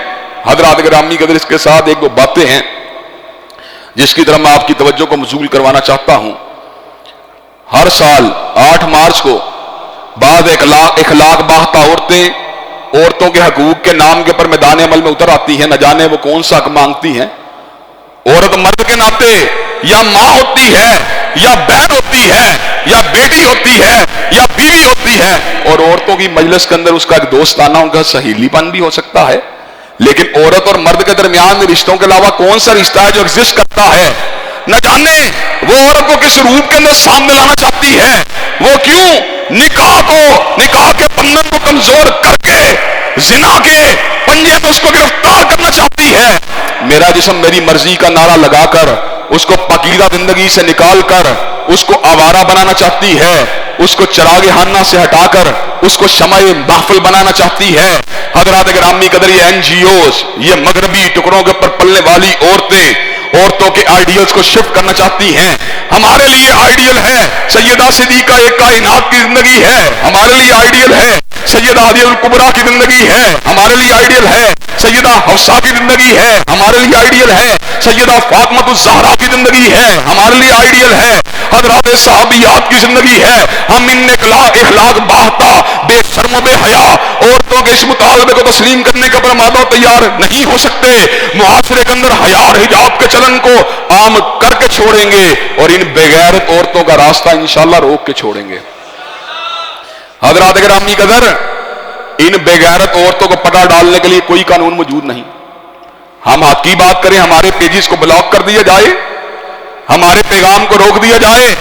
S2: حضرات گرامی قدر اس کے ساتھ ایک دو باتیں ہیں جس کی طرف میں آپ کی توجہ کو مبذول کروانا چاہتا ہوں. ہر سال 8 مارچ کو بعض اخلاق باختہ عورتوں کے حقوق کے نام کے پر میدان عمل میں اتر آتی ہیں. نہ جانے وہ کون سا حق مانگتی ہیں. عورت مرد کے ناطے یا ماں ہوتی ہے, یا بہن ہوتی ہے, یا بیٹی ہوتی ہے, یا بیوی ہوتی ہے, اور عورتوں کی مجلس کے اندر اس کا ایک دوستانہ ان کا سہیلی پن بھی ہو سکتا ہے. لیکن عورت اور مرد کے درمیان رشتوں کے علاوہ کون سا رشتہ ہے جو ایگزسٹ کرتا ہے؟ نہ جانے وہ عورت کو کس روپ کے اندر سامنے لانا چاہتی ہے, وہ کیوں نکاح کے بندھن کو کمزور کر کے زنا کے پنجے پہ اس کو گرفتار کرنا چاہتی ہے. میرا جسم میری مرضی کا نعرہ لگا کر اس کو پاکیزہ زندگی سے نکال کر اس کو آوارہ بنانا چاہتی ہے، اس کو چراغ خانہ سے ہٹا کر اس کو شمع محفل بنانا چاہتی ہے۔ حضرات گرامی قدر، یہ NGOs، یہ مغربی ٹکڑوں کے اوپر پلنے والی عورتوں کے آئیڈیلز کو شفٹ کرنا چاہتی ہیں۔ ہمارے لیے آئیڈیل ہے سیدہ صدیقہ ایک کائنات کی زندگی ہے، ہمارے لیے آئیڈیل ہے سیدہ ہدیہ الکبریٰ کی زندگی ہے، ہمارے لیے آئیڈیل ہے سیدہ حفصہ کی زندگی ہے، ہمارے لیے آئیڈیل ہے سیدہ فاطمہ الزہرا کی زندگی ہے، ہمارے لیے آئیڈیل ہے حضرات صحابیات کی زندگی ہے۔ ہم ان اخلاق باہتا بے شرم و بے حیا عورتوں کے اس مطالبے کو تسلیم کرنے کا برمادہ تیار نہیں ہو سکتے۔ معاشرے کے اندر حیا اور حجاب کے چلن کو عام کر کے چھوڑیں گے اور ان بغیرت عورتوں کا راستہ انشاءاللہ روک کے چھوڑیں گے۔ حضرات گرامی قدر، ان بغیرت عورتوں کو پٹا ڈالنے کے لیے کوئی قانون موجود نہیں۔ ہم حق کی بات کریں، ہمارے پیجز کو بلاک کر دیا جائے، ہمارے پیغام کو روک دیا جائے،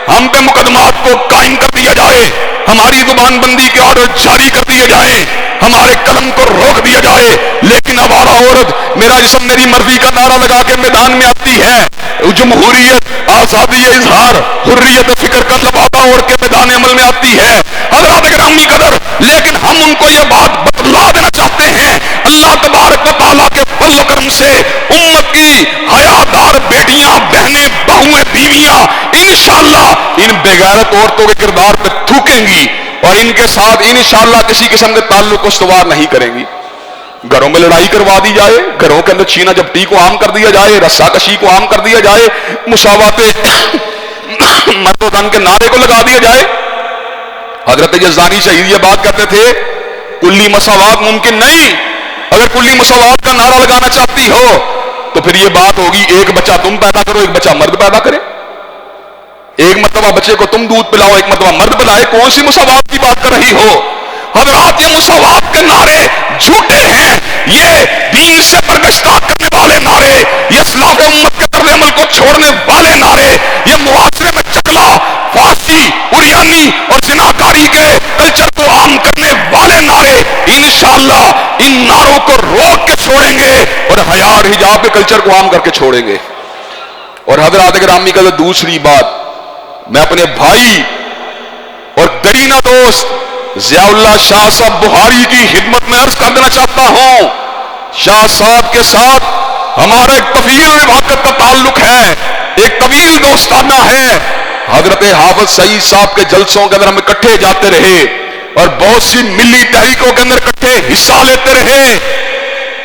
S2: ہم پہ مقدمات کو قائم کر دیا جائے، ہماری زبان بندی کے آرڈر جاری کر دیے جائیں، ہمارے قلم کو روک دیا جائے، لیکن آوارہ عورت میرا جسم میری مرضی کا نعرہ لگا کے میدان میں آتی ہے، جمہوریت، آزادی اظہار، حریت فکر کا لبادہ اوڑھ کے میدان عمل میں آتی ہے۔ حضرات گرامی قدر، لیکن ہم ان کو یہ بات بتلا دینا چاہتے ہیں، اللہ تبارک و تعالیٰ کے فضل و کرم سے امت کی حیادار بیٹیاں، بہنیں، بہویں، بیویاں انشاءاللہ ان بغیرت عورتوں کے کردار پہ تھوکیں گی اور ان کے ساتھ انشاءاللہ کسی قسم کے تعلق کو استوار نہیں کریں گی۔ گھروں میں لڑائی کروا دی جائے، گھروں کے اندر چینا جپٹی کو عام کر دیا جائے، رسا کشی کو عام کر دیا جائے، مساوات مرد و زن کے نعرے کو لگا دیا جائے۔ حضرت جزانی شہید یہ بات کہتے تھے، کلی مساوات ممکن نہیں۔ اگر کلی مساوات کا نعرہ لگانا چاہتی ہو تو پھر یہ بات ہوگی ایک بچہ تم پیدا کرو، ایک بچہ مرد پیدا کرے، ایک مرتبہ بچے کو تم دودھ پلاؤ، ایک مرتبہ مرد پلائے۔ کون سی مساوات کی بات کر رہی ہو؟ حضرات یہ مساوات کے نعرے جھوٹے ہیں، یہ دین سے برگشتہ کرنے والے نعرے، یہ اسلاف امت کے طرز عمل کو چھوڑنے والے نعرے، یہ معاشرے میں چکلا، فحاشی، عریانی اور زناکاری کے کلچر کو عام کرنے والے نعرے انشاءاللہ ان نعروں کو روک کے چھوڑیں گے اور حیا اور حجاب کے کلچر کو عام کر کے چھوڑیں گے۔ اور حضرات گرامی کا دوسری بات، میں اپنے بھائی اور درینہ دوست ضیاء اللہ شاہ صاحب بخاری کی خدمت میں عرض کر دینا چاہتا ہوں، شاہ صاحب کے ساتھ ہمارا ایک طویل رفاقت کا تعلق ہے، ایک طویل دوستانہ ہے۔ حضرت حافظ سعید صاحب کے جلسوں کے اندر ہم اکٹھے جاتے رہے اور بہت سی ملی تحریکوں کے اندر اکٹھے حصہ لیتے رہے۔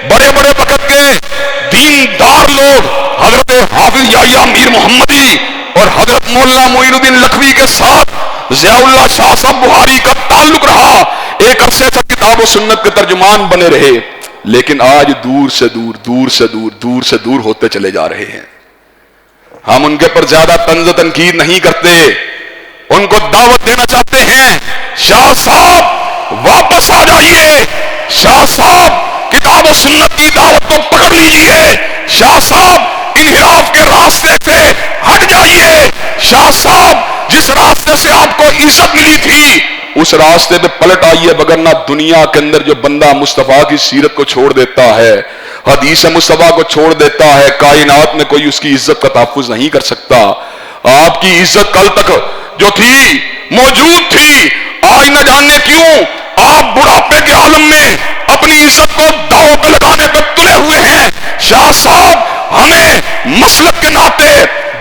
S2: بڑے بڑے وقت کے دیندار لوگ حضرت حافظ یحییٰ میر محمدی اور حضرت مولانا معین الدین لکھوی کے ساتھ ضیاء اللہ شاہ صاحب بخاری کا تعلق رہا، ایک عرصے تک کتاب و سنت کے ترجمان بنے رہے، لیکن آج دور سے دور ہوتے چلے جا رہے ہیں۔ ہم ان کے پر زیادہ طنز و تنقید نہیں کرتے، ان کو دعوت دینا چاہتے ہیں، شاہ صاحب واپس آ جائیے، شاہ صاحب کتاب و سنت کی دعوت کو پکڑ لیجیے، شاہ صاحب انحراف کے راستے سے ہٹ جائیے، شاہ صاحب جس راستے سے آپ کو عزت ملی تھی اس راستے پہ پلٹ آئیے، وگرنہ دنیا کے اندر جو بندہ مصطفیٰ کی سیرت کو چھوڑ دیتا ہے، حدیث مصطفیٰ کو چھوڑ دیتا ہے، کائنات میں کوئی اس کی عزت کا تحفظ نہیں کر سکتا۔ آپ کی عزت کل تک جو تھی موجود تھی، آج نہ جاننے کیوں آپ بڑھاپے کے عالم میں اپنی عزت کو داؤ پہ لگانے پہ تلے ہوئے ہیں۔ شاہ صاحب ہمیں مسلک کے ناطے،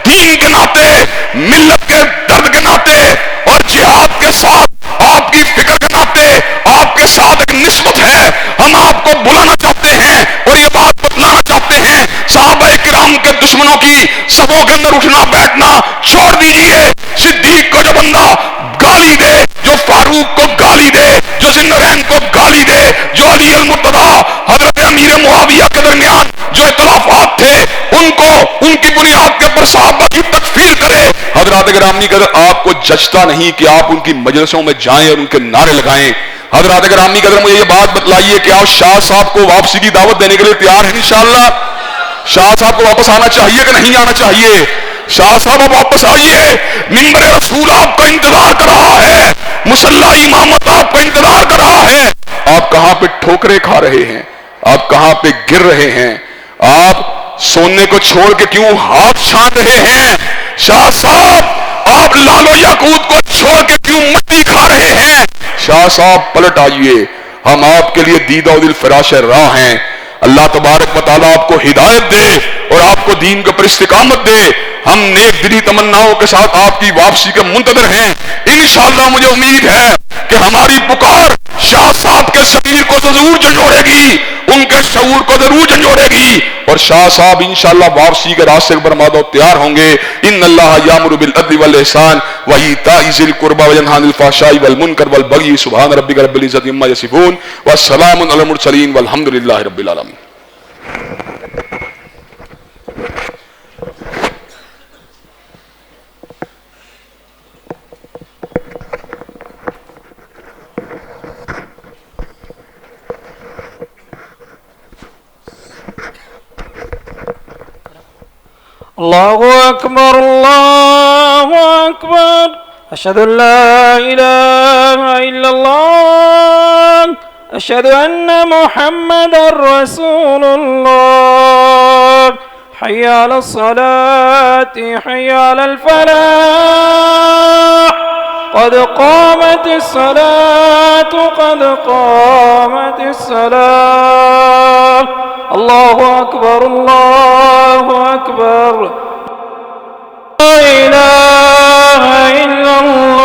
S2: دین کے ناطے، ملت کے درد کے ناطے اور جہاد کے ساتھ آپ کی فکر کے ناطے آپ کے ساتھ ایک نسبت ہے، ہم آپ کو بلانا چاہتے ہیں اور یہ بات بتلانا چاہتے ہیں، صحابہ کرام کے دشمنوں کی صفوں کے اندر اٹھنا بیٹھنا چھوڑ دیجئے۔ صدیق کو جو بندہ گالی دے، جو فاروق کو گالی دے، جو ذوالنورین کو گالی دے، جو علی المرتضیٰ حضرت امیر معاویہ کے درمیان جو اختلافات تھے ان کو ان کی بنیاد کے اوپر صحابہ کی تکفیر کرے، حضرات گرامی قدر آپ کو جچتا نہیں کہ آپ ان کی مجلسوں میں جائیں اور ان کے نعرے لگائیں۔ حضرات گرامی قدر مجھے یہ بات بتلائیے کہ آپ شاہ صاحب کو واپسی کی دعوت دینے کے لیے تیار ہیں انشاءاللہ؟ شاہ صاحب کو واپس آنا چاہیے کہ نہیں آنا چاہیے؟ شاہ صاحب آپ واپس آئیے، منبر رسول آپ کا انتظار کر رہا ہے، مصلی امامت آپ کا انتظار کر رہا ہے۔ آپ کہاں پہ ٹھوکریں کھا رہے ہیں، آپ کہاں پہ گر رہے ہیں، آپ سونے کو چھوڑ کے کیوں ہاتھ چھان رہے ہیں؟ شاہ صاحب آپ لال و یاقوت کو چھوڑ کے کیوں مٹی کھا رہے ہیں؟ شاہ صاحب پلٹ آئیے، ہم آپ کے لیے دیدہ و دل فراش راہ ہیں۔ اللہ تبارک و تعالیٰ آپ کو ہدایت دے اور آپ کو دین کے پر استقامت دے۔ ہم نیک دلی تمناؤں کے ساتھ آپ کی واپسی کے منتظر ہیں۔ انشاءاللہ مجھے امید ہے کہ ہماری پکار شاہ صاحب کے ضمیر کو ضرور جھنجھوڑے گی، ان کے شعور کو ضرور جھنجھوڑے گی، اور شاہ صاحب انشاءاللہ واپسی کے راستے پر برآمد و تیار ہوں گے۔ ان اللہ یامر بالعدل والاحسان وایتاء ذی القربى وینہی عن الفحشاء والمنکر والبغی سبحان ربک رب العزۃ عما یصفون والسلام علی المرسلین والحمد للہ رب العالمین۔
S3: اللہ اکبر اللہ اکبر، اشہد ان لا الہ الا اللہ، اشہد ان محمد رسول اللہ، حی علی الصلاة حی علی الفلاح، قد قامت الصلاة قد قامت الصلاة، اللہ اکبر اللہ اکبر، لا الہ الا اللہ۔